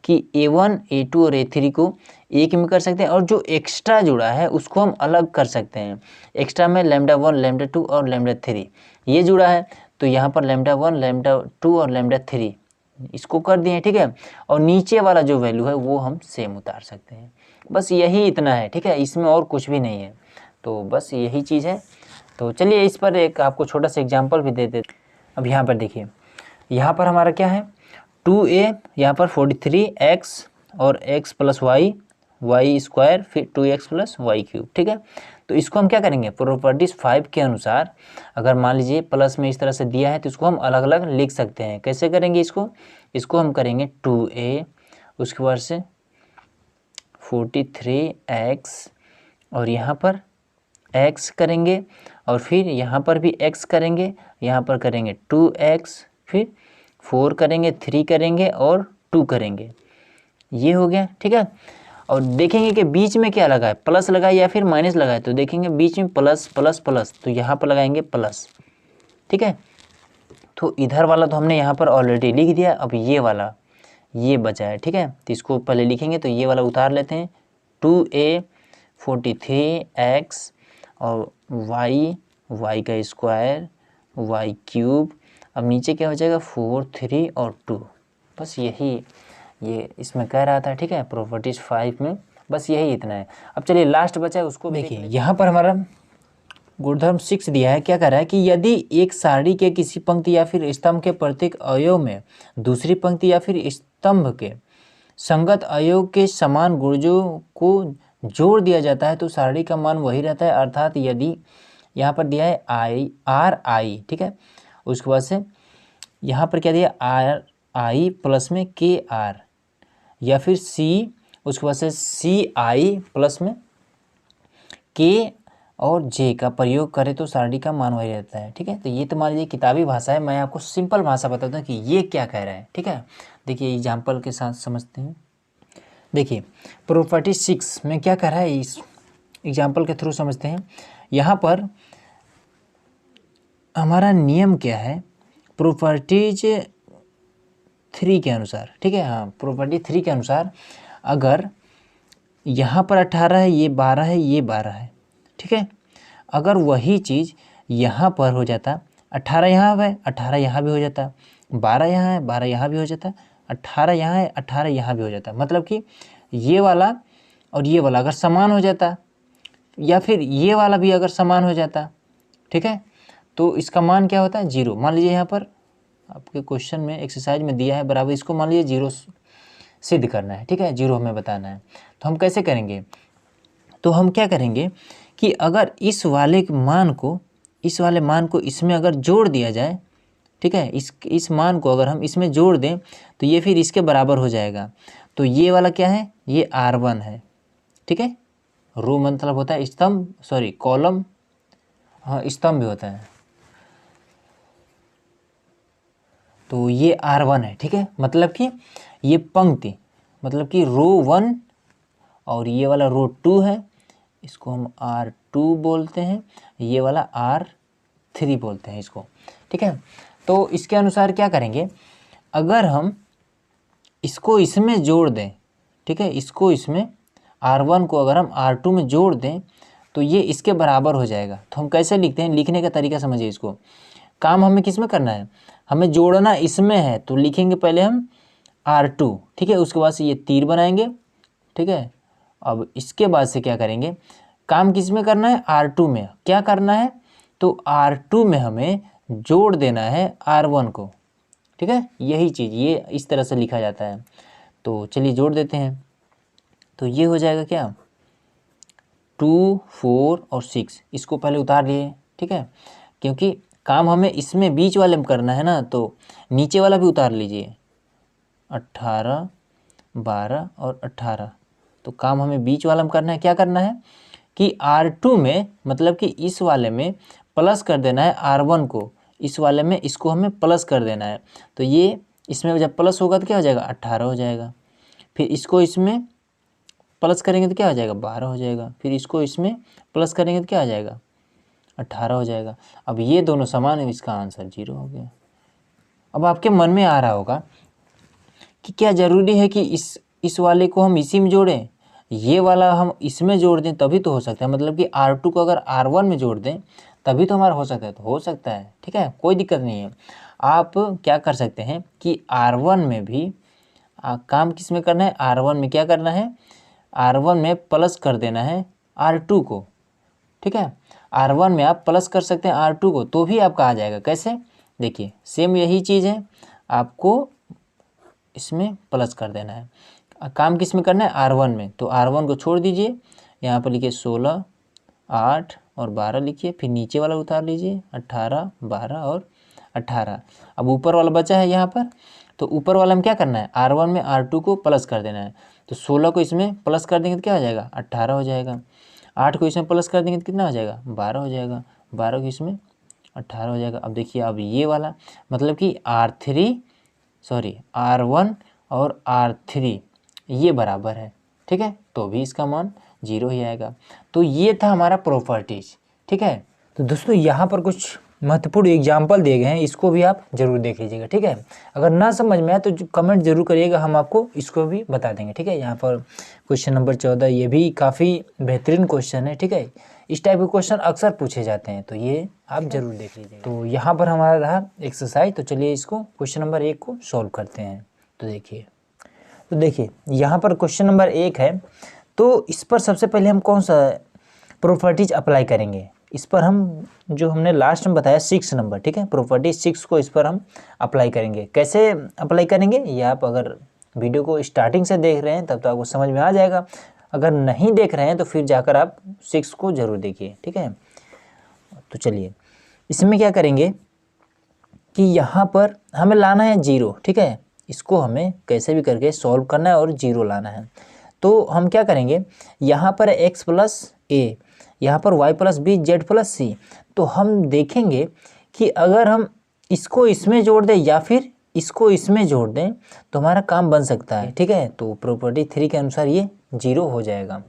कि A1 A2 और A3 को एक में कर सकते हैं, और जो एक्स्ट्रा जुड़ा है उसको हम अलग कर सकते हैं। एक्स्ट्रा में लैम्डा 1 लैम्डा 2 और लैम्डा 3 ये जुड़ा है, तो यहाँ पर लैम्डा 1 लैम्डा 2 और लैम्डा 3 इसको कर दिए। ठीक है, और नीचे वाला जो वैल्यू है वो हम सेम उतार सकते हैं। बस यही इतना है। ठीक है, इसमें और कुछ भी नहीं है, तो बस यही चीज़ है। तो चलिए इस पर एक आपको छोटा सा एग्जांपल भी दे देते। अब यहाँ पर देखिए, यहाँ पर हमारा क्या है, 2a, यहाँ पर 43x और x plus Y, Y square, फिर 2x प्लस वाई क्यूब। ठीक है, तो इसको हम क्या करेंगे, प्रॉपर्टीज 5 के अनुसार अगर मान लीजिए प्लस में इस तरह से दिया है तो इसको हम अलग अलग लिख सकते हैं। कैसे करेंगे इसको हम करेंगे 2a, उसके बाद से 43x और यहाँ पर x करेंगे, और फिर यहाँ पर भी x करेंगे, यहाँ पर करेंगे 2x, फिर 4 करेंगे, 3 करेंगे और 2 करेंगे, ये हो गया। ठीक है, और देखेंगे कि बीच में क्या लगा है, प्लस लगा है या फिर माइनस लगा है। तो देखेंगे बीच में प्लस प्लस प्लस, तो यहाँ पर लगाएंगे प्लस, ठीक है। तो इधर वाला तो हमने यहाँ पर ऑलरेडी लिख दिया, अब ये वाला ये बचा है, ठीक है। तो इसको पहले लिखेंगे, तो ये वाला उतार लेते हैं, 2a 43x और y का स्क्वायर y क्यूब। अब नीचे क्या हो जाएगा, 4 3 और 2, बस यही ये इसमें कह रहा था, ठीक है, प्रॉपर्टीज 5 में बस यही इतना है। अब चलिए लास्ट बचा है उसको देखिए। यहाँ पर हमारा गुणधर्म 6 दिया है, क्या कर रहा है कि यदि एक सारणी के किसी पंक्ति या फिर स्तंभ के प्रत्येक अवयव में दूसरी पंक्ति या फिर स्तंभ के संगत अवयव के समान गुणजों को जोड़ दिया जाता है तो सारणी का मान वही रहता है। अर्थात यदि यहाँ पर दिया है RI, ठीक है, उसके बाद से यहाँ पर क्या दिया RI प्लस में KR, या फिर C, उसके बाद से CI प्लस में K और J का प्रयोग करें तो सारणी का मान वही रहता है, ठीक है। तो ये तो मान लीजिए किताबी भाषा है, मैं आपको सिंपल भाषा बताता हूँ कि ये क्या कह रहा है, ठीक है। देखिए एग्जाम्पल के साथ समझते हैं। देखिए प्रॉपर्टी 6 में क्या कह रहा है, इस एग्जाम्पल के थ्रू समझते हैं। यहाँ पर हमारा नियम क्या है, प्रॉपर्टीज 3 के अनुसार, ठीक है, हाँ प्रॉपर्टी 3 के अनुसार अगर यहाँ पर 18 है, ये 12 है, ये 12 है, ठीक है, अगर वही चीज़ यहाँ पर हो जाता, 18 यहाँ है 18 यहाँ भी हो जाता, 12 यहाँ है 12 यहाँ भी हो जाता, 18 यहाँ है 18 यहाँ भी हो जाता। मतलब कि ये वाला और ये वाला अगर समान हो जाता, या फिर ये वाला भी अगर समान हो जाता, ठीक है, तो इसका मान क्या होता है, 0। मान लीजिए यहाँ पर आपके क्वेश्चन में एक्सरसाइज में दिया है बराबर, इसको मान लीजिए 0 सिद्ध करना है, ठीक है, 0 हमें बताना है। तो हम कैसे करेंगे, तो हम क्या करेंगे कि अगर इस वाले मान को इसमें अगर जोड़ दिया जाए, ठीक है, इस मान को अगर हम इसमें जोड़ दें तो ये फिर इसके बराबर हो जाएगा। तो ये वाला क्या है, ये R1 है, ठीक है, रो मतलब होता है स्तंभ, सॉरी कॉलम, हाँ स्तंभ भी होता है। तो ये R1 है, ठीक है, मतलब कि ये पंक्ति, मतलब कि रो 1 और ये वाला रो 2 है, इसको हम R2 बोलते हैं, ये वाला R3 बोलते हैं इसको, ठीक है। तो इसके अनुसार क्या करेंगे, अगर हम इसको इसमें जोड़ दें, ठीक है, इसको इसमें R1 को अगर हम R2 में जोड़ दें तो ये इसके बराबर हो जाएगा। तो हम कैसे लिखते हैं, लिखने का तरीका समझिए। इसको काम हमें किस में करना है, हमें जोड़ना इसमें है, तो लिखेंगे पहले हम R2, ठीक है, उसके बाद से ये तीर बनाएंगे, ठीक है। अब इसके बाद से क्या करेंगे, काम किस में करना है, R2 में क्या करना है, तो R2 में हमें जोड़ देना है R1 को, ठीक है, यही चीज़ ये इस तरह से लिखा जाता है। तो चलिए जोड़ देते हैं, तो ये हो जाएगा क्या, 2 4 और 6, इसको पहले उतार लिए, ठीक है, क्योंकि काम हमें इसमें बीच वाले में करना है ना, तो नीचे वाला भी उतार लीजिए, 18 12 और 18। तो काम हमें बीच वाला में करना है, क्या करना है कि R2 में, मतलब कि इस वाले में प्लस कर देना है R1 को, इस वाले में इसको हमें प्लस कर देना है। तो ये इसमें जब प्लस होगा तो क्या हो जाएगा, 18 हो जाएगा। फिर इसको इसमें प्लस करेंगे तो क्या हो जाएगा, 12 हो जाएगा। फिर इसको इसमें प्लस करेंगे तो क्या हो जाएगा, 18 हो जाएगा। अब ये दोनों समान है, इसका आंसर 0 हो गया। अब आपके मन में आ रहा होगा कि क्या ज़रूरी है कि इस वाले को हम इसी में जोड़ें, ये वाला हम इसमें जोड़ दें तभी तो हो सकता है, मतलब कि R2 को अगर R1 में जोड़ दें तभी तो हमारा हो सकता है, तो हो सकता है, ठीक है, कोई दिक्कत नहीं है। आप क्या कर सकते हैं कि R1 में भी काम किस में करना है, R1 में क्या करना है, R1 में प्लस कर देना है R2 को, ठीक है, R1 में आप प्लस कर सकते हैं R2 को, तो भी आपका आ जाएगा। कैसे, देखिए सेम यही चीज़ है, आपको इसमें प्लस कर देना है। काम किस में करना है, R1 में, तो R1 को छोड़ दीजिए, यहाँ पर लिखिए 16 8 और 12 लिखिए, फिर नीचे वाला उतार लीजिए 18 12 और 18। अब ऊपर वाला बचा है यहाँ पर, तो ऊपर वाला में क्या करना है, R1 में R2 को प्लस कर देना है। तो 16 को इसमें प्लस कर देंगे तो क्या हो जाएगा, 18 हो जाएगा। 8 को इसमें प्लस कर देंगे तो कितना हो जाएगा, 12 हो जाएगा। 12 को इसमें 18 हो जाएगा। अब देखिए, अब ये वाला मतलब कि R1 और R3 ये बराबर है, ठीक है, तो भी इसका मान 0 ही आएगा। तो ये था हमारा प्रॉपर्टीज। ठीक है, तो दोस्तों यहाँ पर कुछ महत्वपूर्ण एग्जाम्पल दिए गए हैं, इसको भी आप जरूर देख लीजिएगा। ठीक है, अगर ना समझ में आए तो कमेंट जरूर करिएगा, हम आपको इसको भी बता देंगे। ठीक है, यहाँ पर क्वेश्चन नंबर 14, ये भी काफ़ी बेहतरीन क्वेश्चन है। ठीक है, इस टाइप के क्वेश्चन अक्सर पूछे जाते हैं, तो ये आप जरूर देख लीजिएगा। तो यहाँ पर हमारा रहा एक्सरसाइज, तो चलिए इसको क्वेश्चन नंबर 1 को सॉल्व करते हैं। तो देखिए यहाँ पर क्वेश्चन नंबर 1 है, तो इस पर सबसे पहले हम कौन सा प्रॉपर्टीज अप्लाई करेंगे। इस पर हम जो हमने लास्ट में बताया 6 नंबर, ठीक है, प्रॉपर्टी 6 को इस पर हम अप्लाई करेंगे। कैसे अप्लाई करेंगे ये आप अगर वीडियो को स्टार्टिंग से देख रहे हैं तब तो आपको समझ में आ जाएगा, अगर नहीं देख रहे हैं तो फिर जाकर आप 6 को ज़रूर देखिए। ठीक है, तो चलिए इसमें क्या करेंगे कि यहाँ पर हमें लाना है 0। ठीक है, इसको हमें कैसे भी करके सॉल्व करना है और 0 लाना है। तो हम क्या करेंगे, यहाँ पर x प्लस ए, यहाँ पर y plus B, Z plus C. तो हम देखेंगे कि अगर हम इसको इसमें जोड़ दें या फिर इसको इसमें जोड़ दें तो हमारा काम बन सकता है। ठीक है, तो प्रॉपर्टी 3 के अनुसार ये 0 हो जाएगा।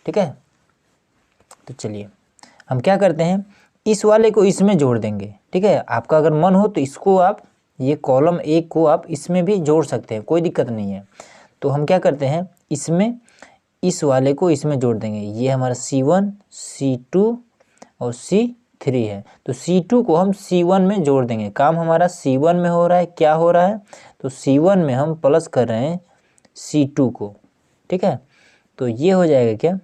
ठीक है, तो चलिए हम क्या करते हैं, इस वाले को इसमें जोड़ देंगे। ठीक है, आपका अगर मन हो तो इसको आप ये कॉलम 1 को आप इसमें भी जोड़ सकते हैं, कोई दिक्कत नहीं है। तो हम क्या करते हैं, इसमें इस वाले को इसमें जोड़ देंगे। ये हमारा C1, C2 और C3 है, तो C2 को हम C1 में जोड़ देंगे। काम हमारा C1 में हो रहा है, क्या हो रहा है, तो C1 में हम प्लस कर रहे हैं C2 को। ठीक है, तो ये हो जाएगा क्या,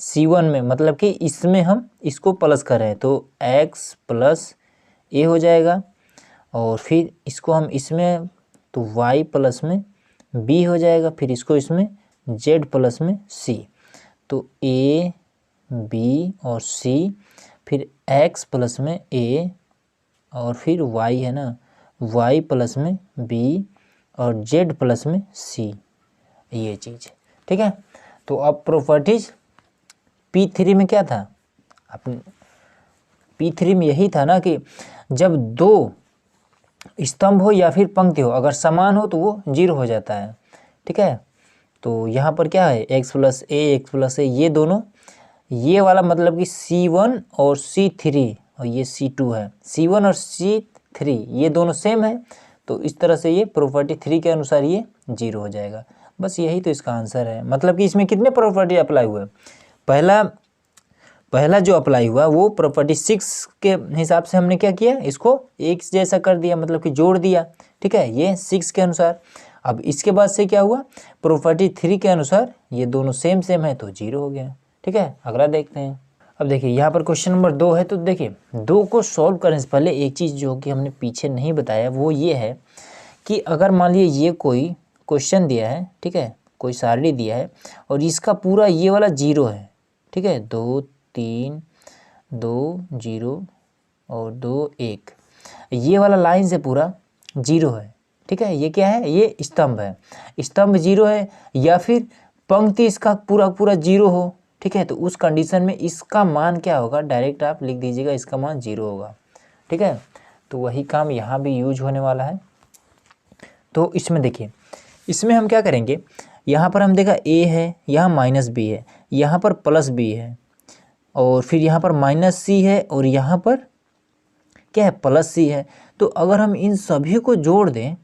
C1 में मतलब कि इसमें हम इसको प्लस कर रहे हैं, तो x प्लस ए हो जाएगा, और फिर इसको हम इसमें तो y प्लस में b हो जाएगा, फिर इसको इसमें z प्लस में c, तो a b और c, फिर x प्लस में a और फिर y है ना, y प्लस में b और z प्लस में c, ये चीज़। ठीक है, तो अब प्रॉपर्टीज P3 में क्या था, अपने P3 में यही था ना कि जब 2 स्तंभ हो या फिर पंक्ति हो, अगर समान हो तो वो 0 हो जाता है। ठीक है, तो यहाँ पर क्या है, x प्लस ए, ये दोनों, ये वाला मतलब कि C1 और C3 और ये C2 है, C1 और C3 ये दोनों सेम है, तो इस तरह से ये प्रॉपर्टी 3 के अनुसार ये 0 हो जाएगा। बस यही तो इसका आंसर है। मतलब कि इसमें कितने प्रॉपर्टी अप्लाई हुए, पहला जो अप्लाई हुआ वो प्रॉपर्टी 6 के हिसाब से हमने क्या किया, इसको एक जैसा कर दिया, मतलब कि जोड़ दिया। ठीक है, ये 6 के अनुसार। अब इसके बाद से क्या हुआ, प्रॉपर्टी 3 के अनुसार ये दोनों सेम है, तो 0 हो गया। ठीक है, अगला देखते हैं। अब देखिए यहाँ पर क्वेश्चन नंबर 2 है, तो देखिए 2 को सॉल्व करने से पहले एक चीज़ जो कि हमने पीछे नहीं बताया वो ये है कि अगर मान लीजिए ये कोई क्वेश्चन दिया है, ठीक है, कोई सारणी दिया है और इसका पूरा ये वाला 0 है। ठीक है, 2 3 2 0 और 2 1, ये वाला लाइन से पूरा 0 है। ठीक है, ये क्या है, ये स्तंभ है, स्तंभ 0 है, या फिर पंक्ति इसका पूरा 0 हो। ठीक है, तो उस कंडीशन में इसका मान क्या होगा, डायरेक्ट आप लिख दीजिएगा, इसका मान 0 होगा। ठीक है, तो वही काम यहाँ भी यूज होने वाला है। तो इसमें देखिए, इसमें हम क्या करेंगे, यहाँ पर हम देखा a है, यहाँ माइनस b है, यहाँ पर प्लस b है, और फिर यहाँ पर माइनस c है, और यहाँ पर क्या है, प्लस c है। तो अगर हम इन सभी को जोड़ दें,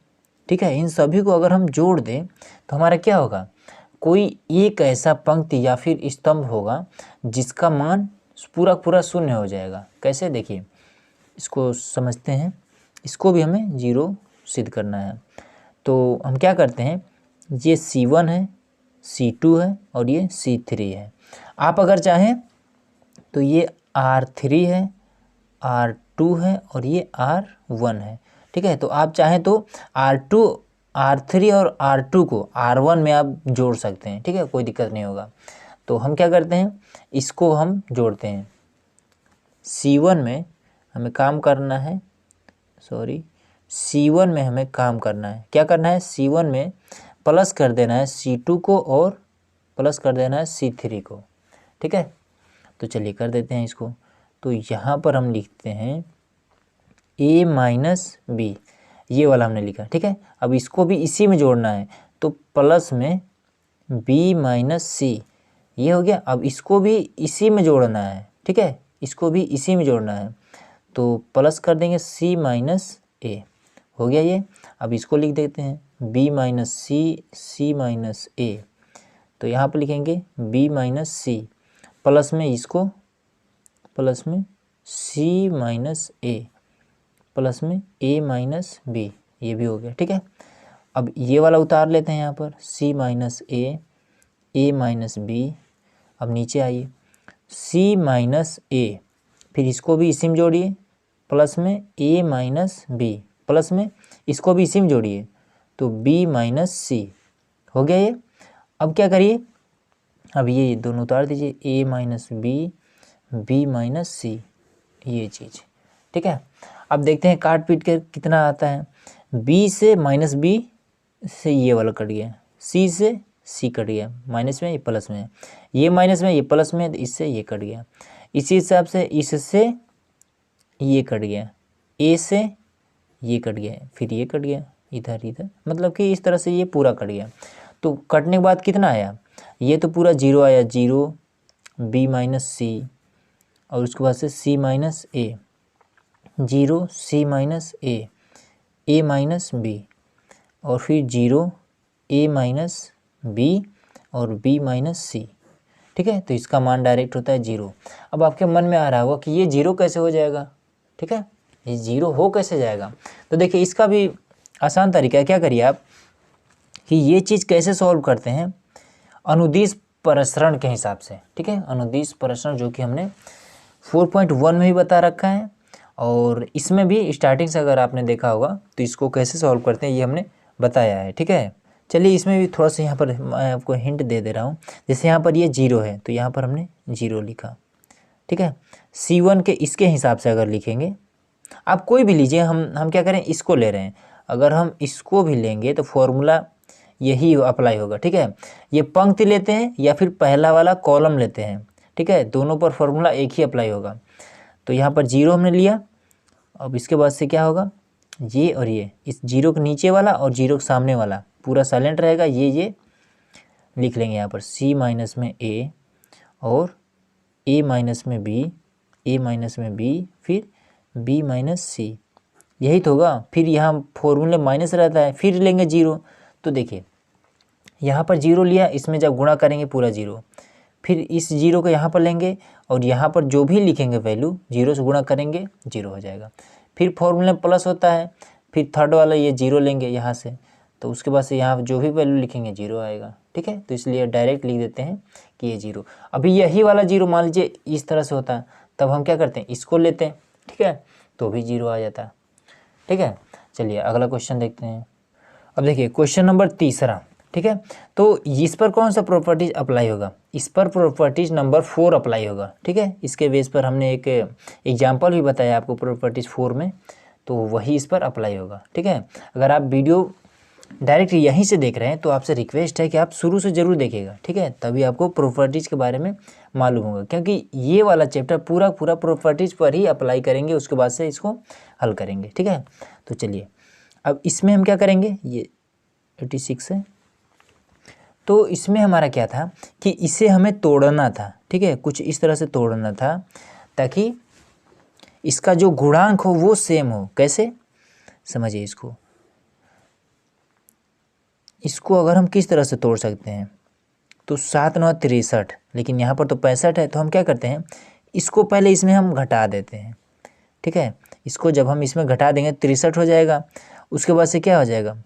ठीक है, इन सभी को अगर हम जोड़ दें तो हमारा क्या होगा, कोई एक ऐसा पंक्ति या फिर स्तंभ होगा जिसका मान पूरा 0 हो जाएगा। कैसे, देखिए इसको समझते हैं, इसको भी हमें 0 सिद्ध करना है। तो हम क्या करते हैं, ये C1 है, C2 है और ये C3 है। आप अगर चाहें तो ये R3 है, R2 है और ये R1 है। ठीक है, तो आप चाहें तो R2, R3 और R2 को R1 में आप जोड़ सकते हैं। ठीक है, कोई दिक्कत नहीं होगा। तो हम क्या करते हैं, इसको हम जोड़ते हैं। C1 में हमें काम करना है, C1 में हमें काम करना है, क्या करना है, C1 में प्लस कर देना है C2 को और प्लस कर देना है C3 को। ठीक है, तो चलिए कर देते हैं इसको। तो यहाँ पर हम लिखते हैं a माइनस बी, ये वाला हमने लिखा। ठीक है, अब इसको भी इसी में जोड़ना है, तो प्लस में बी माइनस सी, ये हो गया। अब इसको भी इसी में जोड़ना है, ठीक है, इसको भी इसी में जोड़ना है, तो प्लस कर देंगे सी माइनस ए, हो गया ये। अब इसको लिख देते हैं बी माइनस सी, सी माइनस ए, तो यहाँ पर लिखेंगे बी माइनस सी, प्लस में इसको, प्लस में सी माइनस ए, प्लस में ए माइनस बी, ये भी हो गया, ठीक है। अब ये वाला उतार लेते हैं यहाँ पर, सी माइनस ए माइनस बी। अब नीचे आइए, सी माइनस ए, फिर इसको भी इसी में जोड़िए, प्लस में ए माइनस बी, प्लस में इसको भी इसी में जोड़िए, तो बी माइनस सी, हो गया ये। अब क्या करिए, अब ये दोनों उतार दीजिए, ए माइनस बी माइनस सी, ये चीज़, ठीक है। अब देखते हैं काट पीट कर कितना आता है। बी से माइनस बी से ये वाला कट गया, सी से सी कट गया, माइनस में ये प्लस में है, ये माइनस में ये प्लस में, तो इससे ये कट गया। इसी हिसाब से इससे ये कट गया, ए से ये कट गया, फिर ये कट गया, इधर इधर, मतलब कि इस तरह से ये पूरा कट गया। तो कटने के बाद कितना आया, ये तो पूरा जीरो आया, जीरो, बी माइनस सी, और उसके बाद से सी माइनस ए, जीरो, सी माइनस ए माइनस बी, और फिर जीरो, ए माइनस बी, और बी माइनस सी, ठीक है। तो इसका मान डायरेक्ट होता है जीरो। अब आपके मन में आ रहा होगा कि ये जीरो कैसे हो जाएगा, ठीक है, ये जीरो हो कैसे जाएगा। तो देखिए इसका भी आसान तरीका है, क्या करिए आप कि ये चीज़ कैसे सॉल्व करते हैं, अनुदिश प्रसरण के हिसाब से, ठीक है। अनुदिश प्रसरण जो कि हमने 4.1 में भी बता रखा है, और इसमें भी स्टार्टिंग से अगर आपने देखा होगा तो इसको कैसे सॉल्व करते हैं ये हमने बताया है, ठीक है। चलिए इसमें भी थोड़ा सा यहाँ पर मैं आपको हिंट दे दे रहा हूँ। जैसे यहाँ पर ये जीरो है, तो यहाँ पर हमने जीरो लिखा, ठीक है। C1 के इसके हिसाब से अगर लिखेंगे, आप कोई भी लीजिए, हम क्या करें, इसको ले रहे हैं, अगर हम इसको भी लेंगे तो फॉर्मूला यही अप्लाई होगा, ठीक है। ये पंक्ति लेते हैं या फिर पहला वाला कॉलम लेते हैं, ठीक है, दोनों पर फॉर्मूला एक ही अप्लाई होगा। तो यहाँ पर जीरो हमने लिया, अब इसके बाद से क्या होगा, ये और ये, इस जीरो के नीचे वाला और जीरो के सामने वाला पूरा साइलेंट रहेगा, ये लिख लेंगे यहाँ पर सी माइनस में ए, और ए माइनस में बी, ए माइनस में बी, फिर बी माइनस सी, यही तो होगा। फिर यहाँ फॉर्मूले माइनस रहता है, फिर लेंगे जीरो, तो देखिए यहाँ पर जीरो लिया, इसमें जब गुणा करेंगे पूरा जीरो, फिर इस जीरो को यहाँ पर लेंगे, और यहाँ पर जो भी लिखेंगे वैल्यू जीरो से गुणा करेंगे, जीरो हो जाएगा। फिर फॉर्मूले में प्लस होता है, फिर थर्ड वाला ये जीरो लेंगे यहाँ से, तो उसके बाद से यहाँ जो भी वैल्यू लिखेंगे जीरो आएगा, ठीक है। तो इसलिए डायरेक्ट लिख देते हैं कि ये जीरो। अभी यही वाला जीरो मान लीजिए इस तरह से होता है, तब हम क्या करते हैं, इसको लेते हैं, ठीक है, तो भी जीरो आ जाता है, ठीक है। चलिए अगला क्वेश्चन देखते हैं। अब देखिए क्वेश्चन नंबर तीसरा, ठीक है। तो इस पर कौन सा प्रॉपर्टीज अप्लाई होगा, इस पर प्रॉपर्टीज नंबर 4 अप्लाई होगा, ठीक है। इसके बेस पर हमने एक एग्जांपल भी बताया आपको प्रॉपर्टीज 4 में, तो वही इस पर अप्लाई होगा, ठीक है। अगर आप वीडियो डायरेक्ट यहीं से देख रहे हैं तो आपसे रिक्वेस्ट है कि आप शुरू से ज़रूर देखिएगा, ठीक है, तभी आपको प्रॉपर्टीज़ के बारे में मालूम होगा, क्योंकि ये वाला चैप्टर पूरा प्रॉपर्टीज़ पर ही अप्लाई करेंगे, उसके बाद से इसको हल करेंगे, ठीक है। तो चलिए अब इसमें हम क्या करेंगे, ये 86 है, तो इसमें हमारा क्या था कि इसे हमें तोड़ना था, ठीक है, कुछ इस तरह से तोड़ना था ताकि इसका जो गुणांक हो वो सेम हो। कैसे, समझिए इसको अगर हम किस तरह से तोड़ सकते हैं, तो 7 9 63, लेकिन यहाँ पर तो 65 है, तो हम क्या करते हैं, इसको पहले इसमें हम घटा देते हैं, ठीक है। इसको जब हम इसमें घटा देंगे 63 हो जाएगा, उसके बाद से क्या हो जाएगा,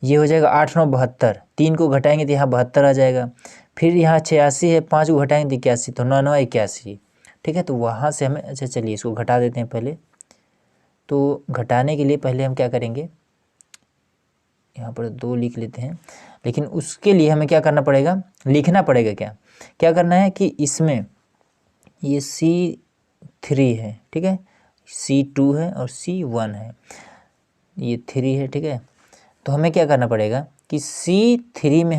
ये हो जाएगा 8 9 72, 3 को घटाएंगे तो यहाँ 72 आ जाएगा, फिर यहाँ 86 है, 5 को घटाएंगे तो 81, तो 9 9 81, ठीक है। तो वहाँ से हमें, अच्छा चलिए इसको घटा देते हैं पहले। तो घटाने के लिए पहले हम क्या करेंगे, यहाँ पर 2 लिख लेते हैं, लेकिन उसके लिए हमें क्या करना पड़ेगा, लिखना पड़ेगा, क्या करना है कि इसमें ये C3 है, ठीक है, C2 है और C1 है, ये 3 है, ठीक है। तो हमें क्या करना पड़ेगा कि C3 में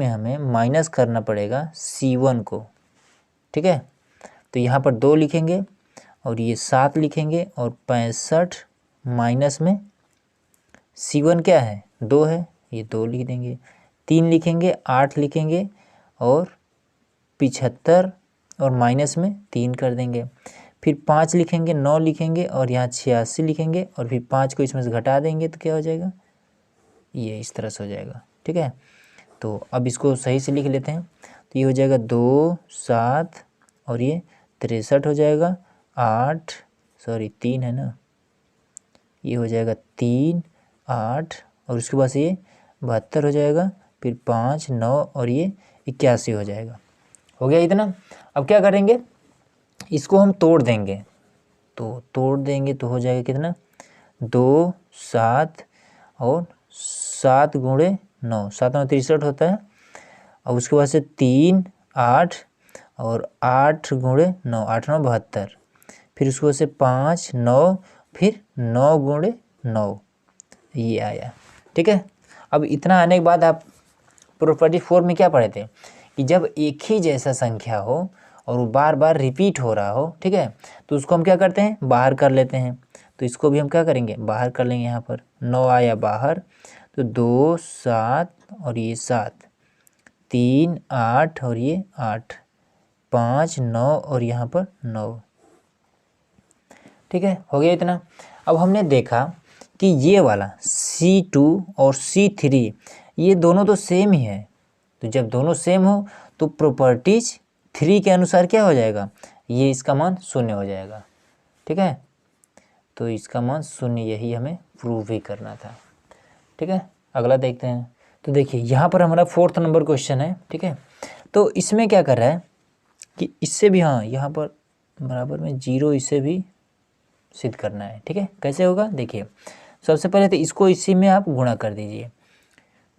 हमें माइनस करना पड़ेगा C1 को, ठीक है। तो यहाँ पर 2 लिखेंगे और ये 7 लिखेंगे, और 65 माइनस में C1 क्या है, 2 है, ये 2 लिख देंगे, 3 लिखेंगे, 8 लिखेंगे और 75 और माइनस में 3 कर देंगे, फिर 5 लिखेंगे, 9 लिखेंगे और यहाँ 86 लिखेंगे और फिर 5 को इसमें से घटा देंगे तो क्या हो जाएगा, ये इस तरह से हो जाएगा। ठीक है, तो अब इसको सही से लिख लेते हैं। तो ये हो जाएगा 2 7 और ये 63 हो जाएगा, 3 है ना, ये हो जाएगा 3 8 और उसके बाद से ये 72 हो जाएगा, फिर 5 9 और ये 81 हो जाएगा। हो गया इतना। अब क्या करेंगे, इसको हम तोड़ देंगे, तो तोड़ देंगे तो हो जाएगा कितना, 2 7 और 7 गुणे 9, 7 9 63 होता है। और उसके बाद से 3 8 और 8 गुणे 9, 8 9 72, फिर उसके बाद से 5 9 फिर 9 गुणे 9, ये आया। ठीक है, अब इतना आने के बाद आप प्रॉपर्टी 4 में क्या पढ़े थे कि जब एक ही जैसा संख्या हो और वो बार बार रिपीट हो रहा हो, ठीक है, तो उसको हम क्या करते हैं, बाहर कर लेते हैं। तो इसको भी हम क्या करेंगे, बाहर कर लेंगे। यहाँ पर 9 आया बाहर, तो 2 7 और ये 7, 3 8 और ये 8, 5 9 और यहाँ पर 9। ठीक है, हो गया इतना। अब हमने देखा कि ये वाला C2 और C3 ये दोनों तो सेम ही है, तो जब दोनों सेम हो तो प्रॉपर्टीज 3 के अनुसार क्या हो जाएगा, ये इसका मान 0 हो जाएगा। ठीक है, तो इसका मान 0, यही हमें प्रूव भी करना था। ठीक है, अगला देखते हैं। तो देखिए यहाँ पर हमारा 4th नंबर क्वेश्चन है। ठीक है, तो इसमें क्या कर रहा है कि इससे भी, हाँ यहाँ पर बराबर में 0 इसे भी सिद्ध करना है। ठीक है, कैसे होगा, देखिए सबसे पहले तो इसको इसी में आप गुणा कर दीजिए।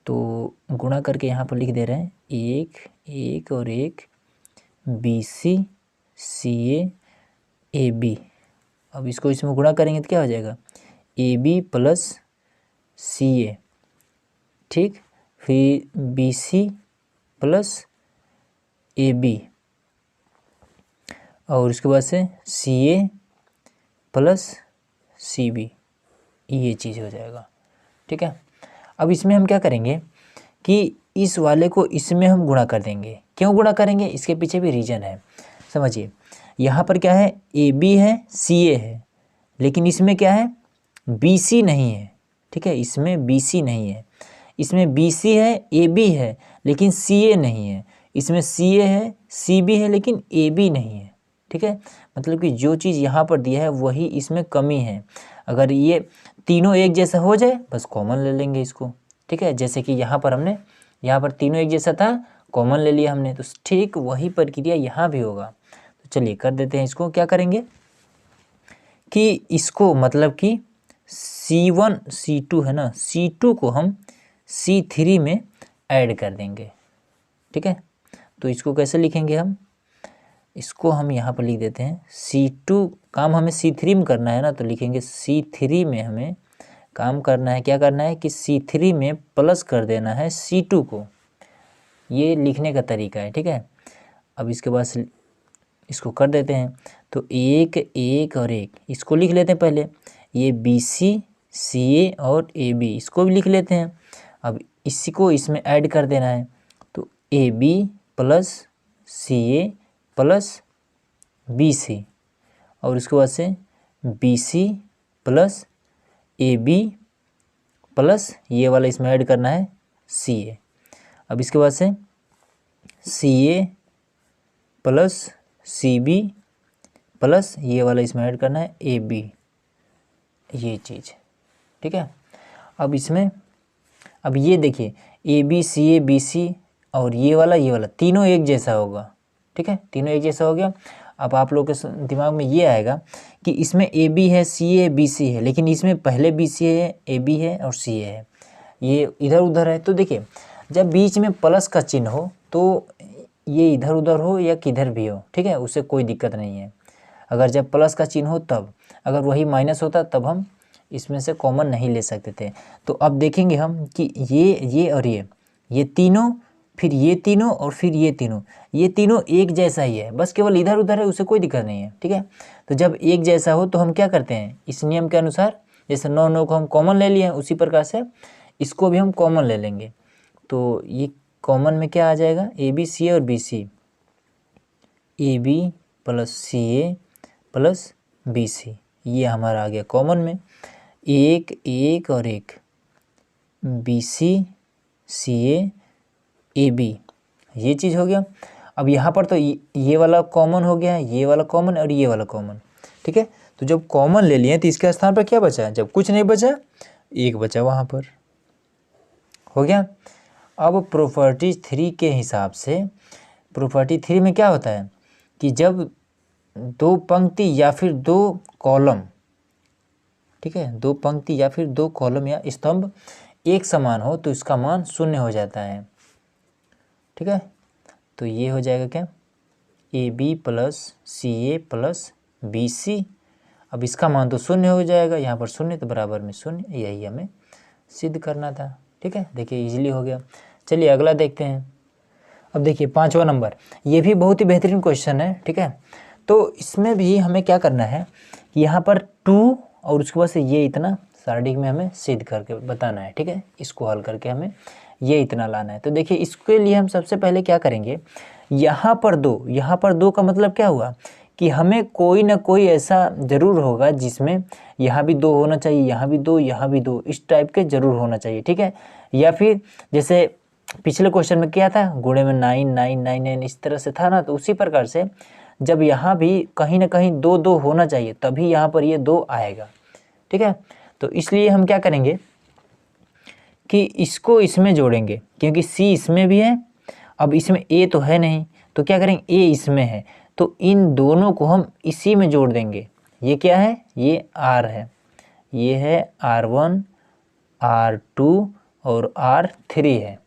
तो गुणा करके यहाँ पर लिख दे रहे हैं 1 1 और 1 BC CA AB। अब इसको इसमें गुणा करेंगे तो क्या हो जाएगा, AB प्लस CA। ठीक, फिर BC प्लस AB और उसके बाद से CA प्लस CB, ये चीज़ हो जाएगा। ठीक है, अब इसमें हम क्या करेंगे कि इस वाले को इसमें हम गुणा कर देंगे। क्यों गुणा करेंगे, इसके पीछे भी रीज़न है, समझिए। यहाँ पर क्या है, AB है, CA है, लेकिन इसमें क्या है, BC नहीं है। ठीक है, इसमें BC नहीं है, इसमें BC है, AB है, लेकिन CA नहीं है, इसमें CA है, CB है, लेकिन AB नहीं है। ठीक है, मतलब कि जो चीज़ यहाँ पर दिया है वही इसमें कमी है। अगर ये तीनों एक जैसा हो जाए बस कॉमन ले लेंगे इसको। ठीक है, जैसे कि यहाँ पर तीनों एक जैसा था, कॉमन ले लिया हमने, तो ठीक वही प्रक्रिया यहाँ भी होगा। तो चलिए कर देते हैं इसको। क्या करेंगे कि इसको मतलब कि C1 C2 है ना, C2 को हम C3 में ऐड कर देंगे। ठीक है, तो इसको कैसे लिखेंगे हम, इसको हम यहाँ पर लिख देते हैं C2, काम हमें C3 में करना है ना, तो लिखेंगे C3 में हमें काम करना है। क्या करना है कि C3 में प्लस कर देना है C2 को, ये लिखने का तरीका है। ठीक है, अब इसके बाद इसको कर देते हैं। तो 1 1 और 1 इसको लिख लेते हैं पहले, ये BC CA और AB इसको भी लिख लेते हैं। अब इसी को इसमें ऐड कर देना है, तो AB plus CA plus BC और उसके बाद से BC प्लस AB प्लस ये वाला इसमें ऐड करना है CA। अब इसके बाद से CA प्लस CB प्लस ये वाला इसमें ऐड करना है AB, ये चीज़। ठीक है, अब इसमें अब ये देखिए AB CA BC और ये वाला तीनों एक जैसा होगा। ठीक है, तीनों एक जैसा हो गया। अब आप लोग के दिमाग में ये आएगा कि इसमें AB है CA BC है, लेकिन इसमें पहले BC है, AB है और CA है, ये इधर उधर है। तो देखिए जब बीच में प्लस का चिन्ह हो तो ये इधर उधर हो या किधर भी हो, ठीक है, उससे कोई दिक्कत नहीं है। अगर जब प्लस का चिन्ह हो तब, अगर वही माइनस होता तब हम इसमें से कॉमन नहीं ले सकते थे। तो अब देखेंगे हम कि ये और ये तीनों, फिर ये तीनों और फिर ये तीनों एक जैसा ही है, बस केवल इधर उधर है, उससे कोई दिक्कत नहीं है। ठीक है, तो जब एक जैसा हो तो हम क्या करते हैं, इस नियम के अनुसार, जैसे 9 9 को हम कॉमन ले लिए हैं, उसी प्रकार से इसको भी हम कॉमन ले लेंगे। तो ये कॉमन में क्या आ जाएगा, ए बी सी ए और B C, A B plus C A plus B C, ये हमारा आ गया कॉमन में। एक एक और एक, B C C A B, ये चीज़ हो गया। अब यहाँ पर तो ये वाला कॉमन हो गया, ये वाला कॉमन और ये वाला कॉमन, ठीक है। तो जब कॉमन ले लिए तो इसके स्थान पर क्या बचा, जब कुछ नहीं बचा एक बचा वहाँ पर, हो गया। अब प्रॉपर्टी 3 के हिसाब से, प्रॉपर्टी 3 में क्या होता है कि जब दो पंक्ति या फिर दो कॉलम, ठीक है, दो पंक्ति या फिर दो कॉलम या स्तंभ एक समान हो तो इसका मान 0 हो जाता है, ठीक है। तो ये हो जाएगा क्या, A B plus C A plus B C. अब इसका मान तो 0 हो जाएगा, यहाँ पर 0 तो बराबर में 0, यही हमें सिद्ध करना था, ठीक है। देखिए इजीली हो गया। चलिए अगला देखते हैं। अब देखिए 5वां नंबर, ये भी बहुत ही बेहतरीन क्वेश्चन है, ठीक है। तो इसमें भी हमें क्या करना है, यहाँ पर 2 और उसके बाद से ये इतना सारणी में हमें सिद्ध करके बताना है, ठीक है। इसको हल करके हमें ये इतना लाना है। तो देखिए इसके लिए हम सबसे पहले क्या करेंगे, यहाँ पर 2, यहाँ पर 2 का मतलब क्या हुआ कि हमें कोई ना कोई ऐसा ज़रूर होगा जिसमें यहाँ भी 2 होना चाहिए, यहाँ भी 2, यहाँ भी 2, इस टाइप के ज़रूर होना चाहिए, ठीक है। या फिर जैसे पिछले क्वेश्चन में क्या था, गुणे में 9 9 9 9 इस तरह से था ना, तो उसी प्रकार से जब यहाँ भी कहीं ना कहीं 2 2 होना चाहिए तभी यहाँ पर ये 2 आएगा, ठीक है। तो इसलिए हम क्या करेंगे कि इसको इसमें जोड़ेंगे, क्योंकि सी इसमें भी है, अब इसमें ए तो है नहीं, तो क्या करेंगे, ए इसमें है, तो इन दोनों को हम इसी में जोड़ देंगे। ये क्या है, ये आर है, ये है R1 R2 और R3 है,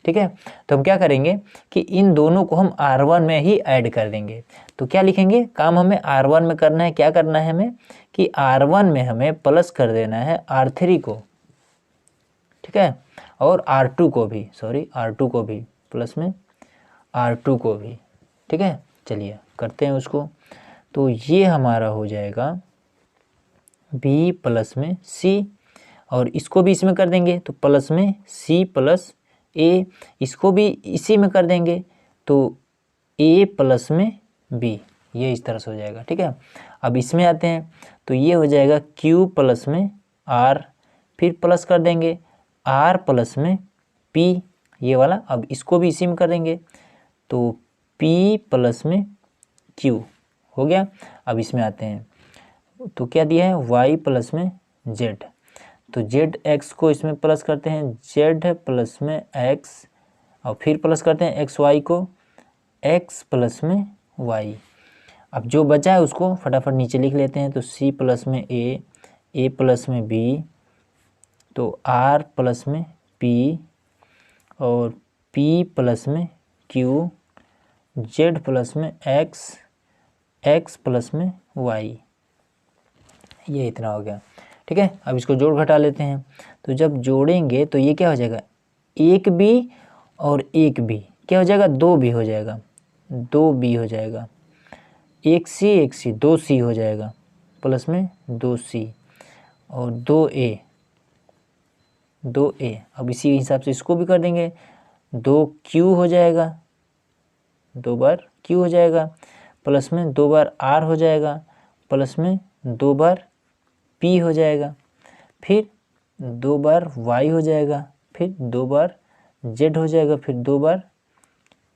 ठीक है। तो हम क्या करेंगे कि इन दोनों को हम R1 में ही ऐड कर देंगे। तो क्या लिखेंगे, काम हमें R1 में करना है, क्या करना है हमें कि R1 में हमें प्लस कर देना है R3 को, ठीक है, और R2 को भी, सॉरी R2 को भी, प्लस में R2 को भी, ठीक है। चलिए करते हैं उसको। तो ये हमारा हो जाएगा B प्लस में C, और इसको भी इसमें कर देंगे तो प्लस में C प्लस A, इसको भी इसी में कर देंगे तो A प्लस में B, ये इस तरह से हो जाएगा, ठीक है। अब इसमें आते हैं तो ये हो जाएगा Q प्लस में R, फिर प्लस कर देंगे R प्लस में P, ये वाला, अब इसको भी इसी में कर देंगे तो P प्लस में Q, हो गया। अब इसमें आते हैं तो क्या दिया है, Y प्लस में Z, तो जेड एक्स को इसमें प्लस करते हैं, जेड प्लस में एक्स, और फिर प्लस करते हैं एक्स वाई को, एक्स प्लस में वाई। अब जो बचा है उसको फटाफट नीचे लिख लेते हैं। तो सी प्लस में ए प्लस में बी, तो आर प्लस में पी, और पी प्लस में क्यू, जेड प्लस में एक्स, एक्स प्लस में वाई, ये इतना हो गया, ठीक है। अब इसको जोड़ घटा लेते हैं। तो जब जोड़ेंगे तो ये क्या हो जाएगा, एक बी और एक बी क्या हो जाएगा, 2b हो जाएगा, 2b हो जाएगा, एक सी 2c हो जाएगा, प्लस में 2c और 2a। अब इसी हिसाब से इसको भी कर देंगे, 2q हो जाएगा, 2 बार q हो जाएगा, प्लस में 2 बार r हो जाएगा, प्लस में 2 बार p हो जाएगा, फिर 2 बार y हो जाएगा, फिर 2 बार z हो जाएगा, फिर 2 बार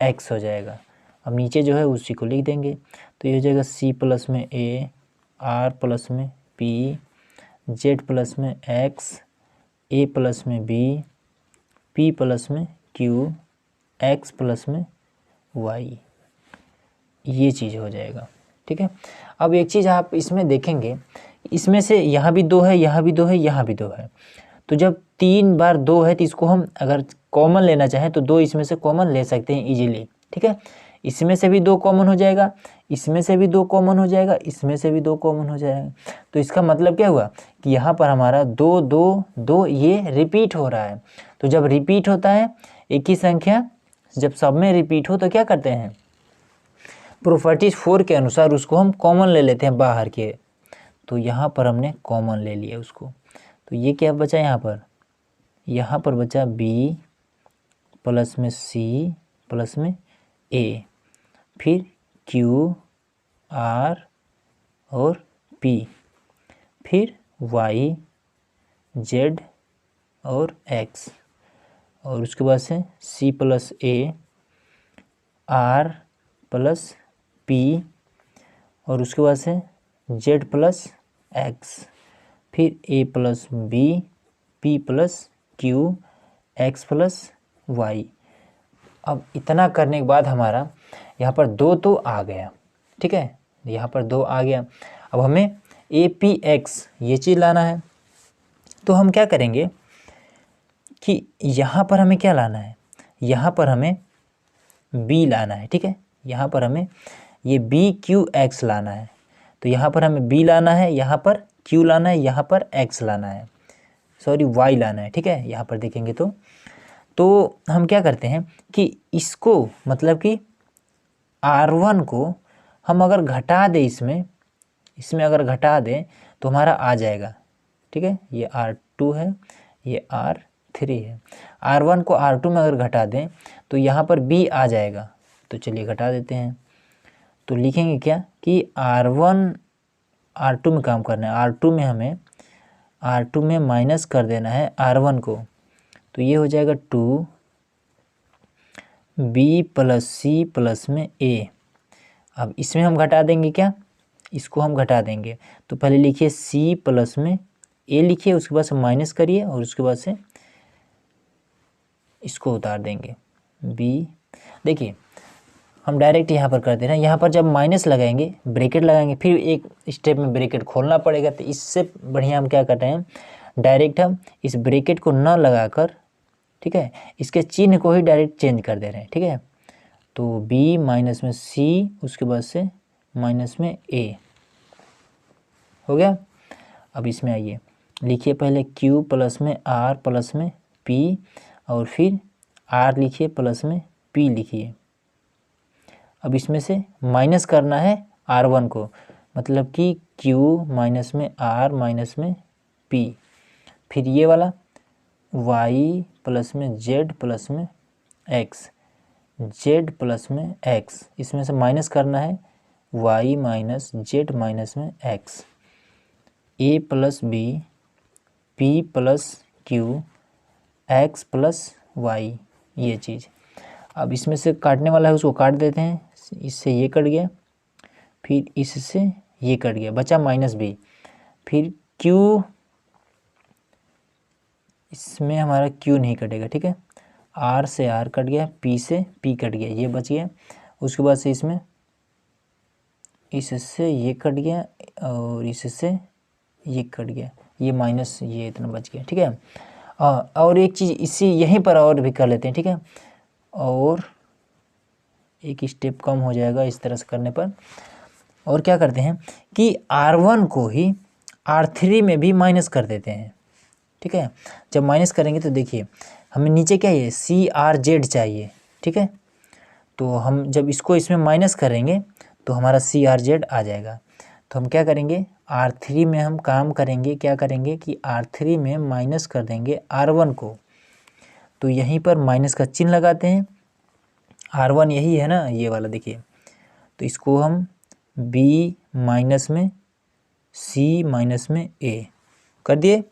x हो जाएगा। अब नीचे जो है उसी को लिख देंगे। तो ये हो जाएगा c प्लस में a, r प्लस में p, z प्लस में x, a प्लस में b, p प्लस में q, x प्लस में y, ये चीज़ हो जाएगा, ठीक है। अब एक चीज़ आप इसमें देखेंगे, इसमें से यहाँ भी 2 है, यहाँ भी 2 है, यहाँ भी 2 है, तो जब 3 बार 2 है तो इसको हम अगर कॉमन लेना चाहें तो 2 इसमें से कॉमन ले सकते हैं इजीली, ठीक है। इसमें से भी 2 कॉमन हो जाएगा, इसमें से भी 2 कॉमन हो जाएगा, इसमें से भी 2 कॉमन हो जाएगा। तो इसका मतलब क्या हुआ कि यहाँ पर हमारा 2 2 2 ये रिपीट हो रहा है। तो जब रिपीट होता है एक ही संख्या, जब सब में रिपीट हो तो क्या करते हैं, प्रॉपर्टीज 4 के अनुसार उसको हम कॉमन ले लेते हैं बाहर के। तो यहाँ पर हमने कॉमन ले लिया उसको, तो ये क्या बचा यहाँ पर, यहाँ पर बचा b प्लस में c प्लस में a, फिर q r और p, फिर y z और x, और उसके बाद से c plus a r plus p, और उसके बाद से z प्लस x, फिर a plus b, p plus q, x plus y। अब इतना करने के बाद हमारा यहाँ पर 2 तो आ गया, ठीक है, यहाँ पर 2 आ गया। अब हमें ए पी एक्स ये चीज़ लाना है, तो हम क्या करेंगे कि यहाँ पर हमें क्या लाना है, यहाँ पर हमें b लाना है, ठीक है, यहाँ पर हमें ये बी क्यू एक्स लाना है। तो यहाँ पर हमें b लाना है, यहाँ पर q लाना है, यहाँ पर x लाना है, सॉरी y लाना है, ठीक है। यहाँ पर देखेंगे तो हम क्या करते हैं कि इसको मतलब कि R1 को हम अगर घटा दें, इसमें अगर घटा दें तो हमारा आ जाएगा, ठीक है। ये R2 है, ये R3 है। R1 को R2 में अगर घटा दें तो यहाँ पर B आ जाएगा। तो चलिए घटा देते हैं, तो लिखेंगे क्या कि R1 R2 में काम करना है, R2 में माइनस कर देना है R1 को, तो ये हो जाएगा 2b प्लस सी प्लस में a। अब इसमें हम घटा देंगे क्या, इसको हम घटा देंगे, तो पहले लिखिए c प्लस में a लिखिए, उसके बाद से माइनस करिए और उसके बाद से इसको उतार देंगे b। देखिए हम डायरेक्ट यहाँ पर कर दे रहे हैं, यहाँ पर जब माइनस लगाएंगे ब्रैकेट लगाएंगे, फिर एक स्टेप में ब्रैकेट खोलना पड़ेगा। तो इससे बढ़िया हम क्या करते हैं, डायरेक्ट हम इस ब्रैकेट को न लगाकर, ठीक है, इसके चिन्ह को ही डायरेक्ट चेंज कर दे रहे हैं, ठीक है। तो b माइनस में c, उसके बाद से माइनस में a हो गया। अब इसमें आइए लिखिए पहले q प्लस में r प्लस में p, और फिर r लिखिए प्लस में p लिखिए। अब इसमें से माइनस करना है R1 को, मतलब कि q माइनस में r माइनस में p, फिर ये वाला y प्लस में z प्लस में x, z प्लस में x, इसमें से माइनस करना है y माइनस z माइनस में x, a plus b, p plus q, x plus y, ये चीज़। अब इसमें से काटने वाला है उसको काट देते हैं, इससे ये कट गया, फिर इससे ये कट गया, बचा माइनस b, फिर q, इसमें हमारा q नहीं कटेगा, ठीक है, r से r कट गया, p से p कट गया, ये बच गया। उसके बाद से इसमें इससे ये कट गया और इससे ये कट गया, ये माइनस, ये इतना बच गया, ठीक है। और एक चीज़ इसी यहीं पर और भी कर लेते हैं, ठीक है, और एक स्टेप कम हो जाएगा इस तरह से करने पर। और क्या करते हैं कि R1 को ही R3 में भी माइनस कर देते हैं, ठीक है। जब माइनस करेंगे तो देखिए हमें नीचे क्या है, CRZ चाहिए, ठीक है। तो हम जब इसको इसमें माइनस करेंगे तो हमारा CRZ आ जाएगा। तो हम क्या करेंगे, R3 में हम काम करेंगे, क्या करेंगे कि R3 में माइनस कर देंगे R1 को, तो यहीं पर माइनस का चिन्ह लगाते हैं। R1 यही है ना, ये वाला देखिए, तो इसको हम B माइनस में C माइनस में A कर दिए।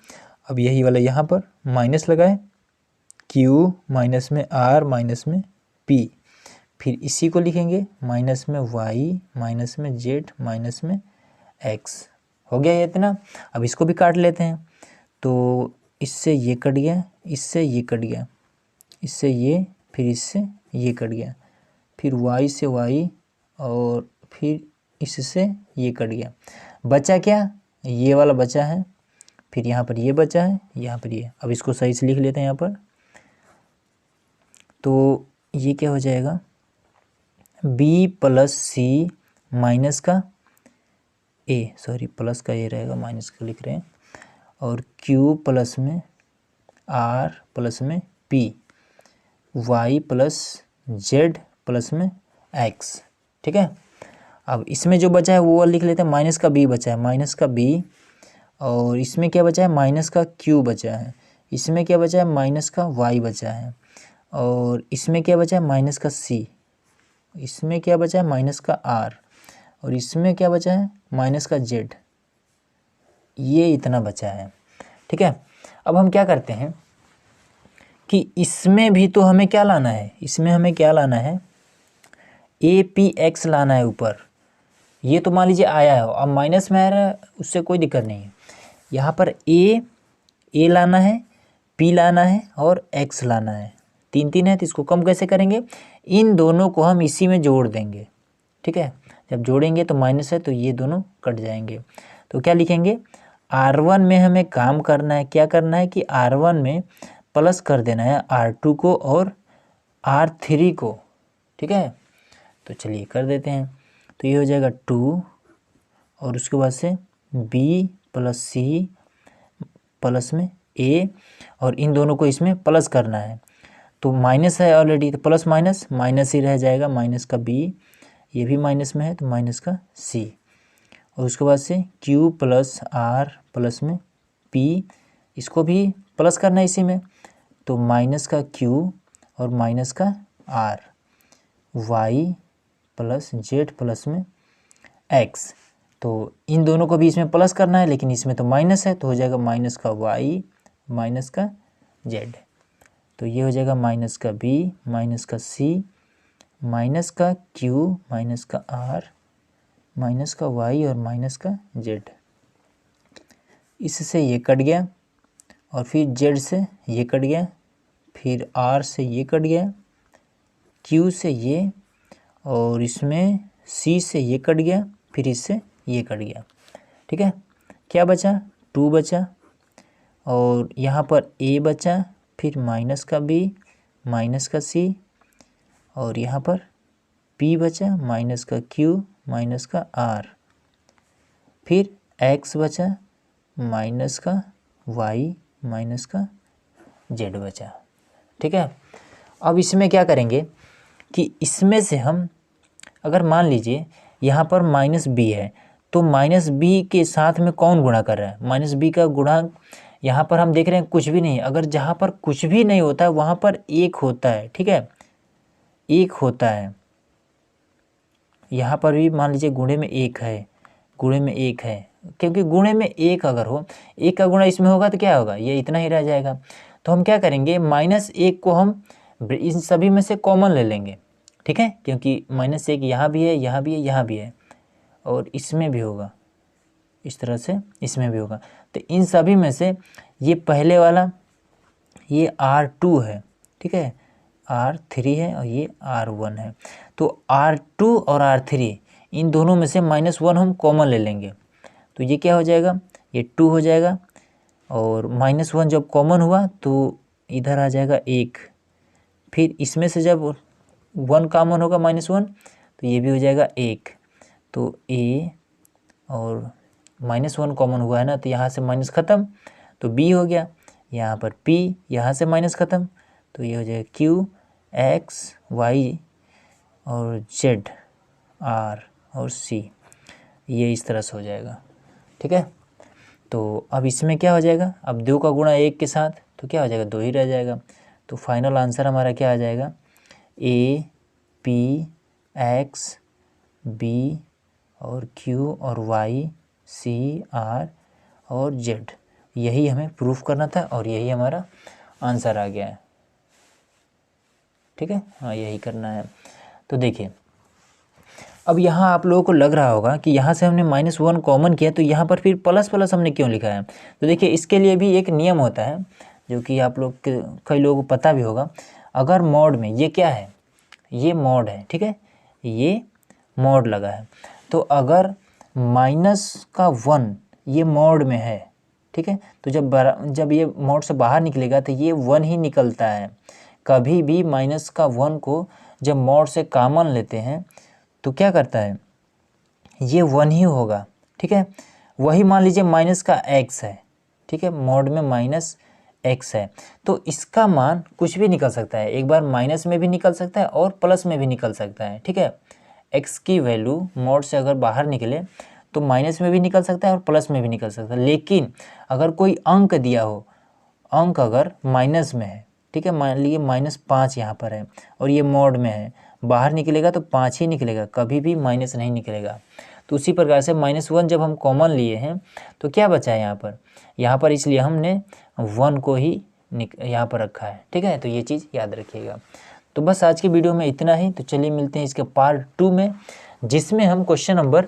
अब यही वाला यहाँ पर माइनस लगाए, Q माइनस में R माइनस में P, फिर इसी को लिखेंगे माइनस में Y माइनस में Z माइनस में X। हो गया ये इतना। अब इसको भी काट लेते हैं, तो इससे ये कट गया, इससे ये कट गया, इससे ये, फिर इससे ये कट गया, फिर y से y, और फिर इससे ये कट गया, बचा क्या, ये वाला बचा है, फिर यहाँ पर ये बचा है, यहाँ पर ये। अब इसको सही से लिख लेते हैं यहाँ पर, तो ये क्या हो जाएगा, b प्लस सी माइनस का a, सॉरी प्लस का ये रहेगा, माइनस का लिख रहे हैं, और q प्लस में r प्लस में p, y plus z plus में x, ठीक है। अब इसमें जो बचा है वो लिख लेते हैं, माइनस का b बचा है, माइनस का b, और इसमें क्या बचा है, माइनस का q बचा है, इसमें क्या बचा है, माइनस का y बचा है, और इसमें क्या बचा है, माइनस का c, इसमें क्या बचा है, माइनस का r, और इसमें क्या बचा है, माइनस का z। ये इतना बचा है, ठीक है। अब हम क्या करते हैं कि इसमें भी तो हमें क्या लाना है, इसमें हमें क्या लाना है, ए पी एक्स लाना है ऊपर। ये तो मान लीजिए आया है, अब माइनस में आ रहा है, उससे कोई दिक्कत नहीं है। यहाँ पर ए लाना है, पी लाना है और एक्स लाना है, 3 3 है, तो इसको कम कैसे करेंगे, इन दोनों को हम इसी में जोड़ देंगे, ठीक है। जब जोड़ेंगे तो माइनस है तो ये दोनों कट जाएंगे। तो क्या लिखेंगे, R1 में हमें काम करना है, क्या करना है कि R1 में प्लस कर देना है R2 को और R3 को, ठीक है। तो चलिए कर देते हैं। तो ये हो जाएगा 2 और उसके बाद से B प्लस C प्लस में A, और इन दोनों को इसमें प्लस करना है। तो माइनस है ऑलरेडी, तो प्लस माइनस माइनस ही रह जाएगा, माइनस का B, ये भी माइनस में है तो माइनस का C, और उसके बाद से Q प्लस R प्लस में P, इसको भी प्लस करना है इसी में, तो माइनस का Q और माइनस का R, Y plus Z plus में X। तो इन दोनों को भी इसमें प्लस करना है, लेकिन इसमें तो माइनस है, तो हो जाएगा माइनस का Y माइनस का Z। तो ये हो जाएगा माइनस का B माइनस का C माइनस का Q माइनस का R माइनस का Y और माइनस का Z। इससे ये कट गया और फिर Z से ये कट गया, फिर R से ये कट गया, Q से ये, और इसमें C से ये कट गया, फिर इससे ये कट गया, ठीक है। क्या बचा, 2 बचा, और यहाँ पर A बचा, फिर माइनस का B माइनस का C, और यहाँ पर P बचा, माइनस का Q माइनस का R, फिर X बचा, माइनस का Y माइनस का Z बचा, ठीक है। अब इसमें क्या करेंगे कि इसमें से हम, अगर मान लीजिए यहाँ पर माइनस B है, तो माइनस B के साथ में कौन गुणा कर रहा है, माइनस B का गुणांक यहाँ पर हम देख रहे हैं कुछ भी नहीं। अगर जहाँ पर कुछ भी नहीं होता है वहाँ पर 1 होता है, ठीक है, 1 होता है। यहाँ पर भी मान लीजिए गुणे में 1 है, गुणे में 1 है, क्योंकि गुणे में 1 अगर हो, 1 का गुणा इसमें होगा तो क्या होगा, ये इतना ही रह जाएगा। तो हम क्या करेंगे, -1 को हम इन सभी में से कॉमन ले लेंगे, ठीक है, क्योंकि -1 यहाँ भी है, यहाँ भी है, यहाँ भी है, और इसमें भी होगा, इस तरह से इसमें भी होगा। तो इन सभी में से ये पहले वाला ये R2 है, ठीक है, R3 है और ये R1 है। तो R2 और R3 इन दोनों में से -1 हम कॉमन ले लेंगे, तो ये क्या हो जाएगा, ये 2 हो जाएगा, और -1 जब कॉमन हुआ तो इधर आ जाएगा 1, फिर इसमें से जब 1 कॉमन होगा -1 तो ये भी हो जाएगा 1, तो A, और -1 कॉमन हुआ है ना, तो यहाँ से माइनस ख़त्म, तो B हो गया, यहाँ पर P, यहाँ से माइनस ख़त्म, तो ये हो जाएगा Q X Y और Z R और C, ये इस तरह से हो जाएगा, ठीक है। तो अब इसमें क्या हो जाएगा, अब 2 का गुणा 1 के साथ तो क्या हो जाएगा, 2 ही रह जाएगा। तो फाइनल आंसर हमारा क्या आ जाएगा, A P X B और Q और Y C R और Z, यही हमें प्रूफ करना था और यही हमारा आंसर आ गया है, ठीक है। हाँ, यही करना है। तो देखिए अब यहाँ आप लोगों को लग रहा होगा कि यहाँ से हमने -1 कॉमन किया, तो यहाँ पर फिर प्लस प्लस हमने क्यों लिखा है। तो देखिए इसके लिए भी एक नियम होता है जो कि आप लोग के कई लोगों को पता भी होगा। अगर मॉड में, ये क्या है, ये मॉड है, ठीक है, ये मॉड लगा है, तो अगर -1 ये मॉड में है, ठीक है, तो जब ये मॉड से बाहर निकलेगा तो ये 1 ही निकलता है। कभी भी -1 को जब मॉड से कॉमन लेते हैं तो क्या करता है, ये 1 ही होगा, ठीक है। वही मान लीजिए -x है, ठीक है, मॉड में -x है, तो इसका मान कुछ भी निकल सकता है, एक बार माइनस में भी निकल सकता है और प्लस में भी निकल सकता है, ठीक है। x की वैल्यू मॉड से अगर बाहर निकले तो माइनस में भी निकल सकता है और प्लस में भी निकल सकता है। लेकिन अगर कोई अंक दिया हो अंक अगर माइनस में है, ठीक है, मान लीजिए -5 यहाँ पर है और ये मॉड में है, बाहर निकलेगा तो 5 ही निकलेगा, कभी भी माइनस नहीं निकलेगा। तो उसी प्रकार से -1 जब हम कॉमन लिए हैं तो क्या बचा है यहाँ पर इसलिए हमने 1 को ही यहाँ पर रखा है, ठीक है। तो ये चीज़ याद रखिएगा। तो बस आज की वीडियो में इतना ही। तो चलिए मिलते हैं इसके पार्ट 2 में, जिसमें हम क्वेश्चन नंबर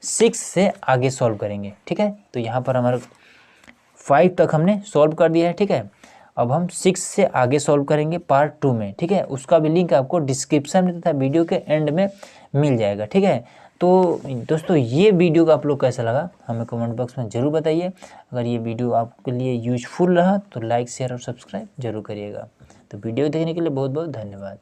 6 से आगे सॉल्व करेंगे, ठीक है। तो यहाँ पर हमारा 5 तक हमने सॉल्व कर दिया है, ठीक है। अब हम 6 से आगे सॉल्व करेंगे पार्ट 2 में, ठीक है। उसका भी लिंक आपको डिस्क्रिप्शन में तथा वीडियो के एंड में मिल जाएगा, ठीक है। तो दोस्तों ये वीडियो का आप लोग कैसा लगा हमें कमेंट बॉक्स में ज़रूर बताइए। अगर ये वीडियो आपके लिए यूजफुल रहा तो लाइक शेयर और सब्सक्राइब जरूर करिएगा। तो वीडियो देखने के लिए बहुत बहुत धन्यवाद।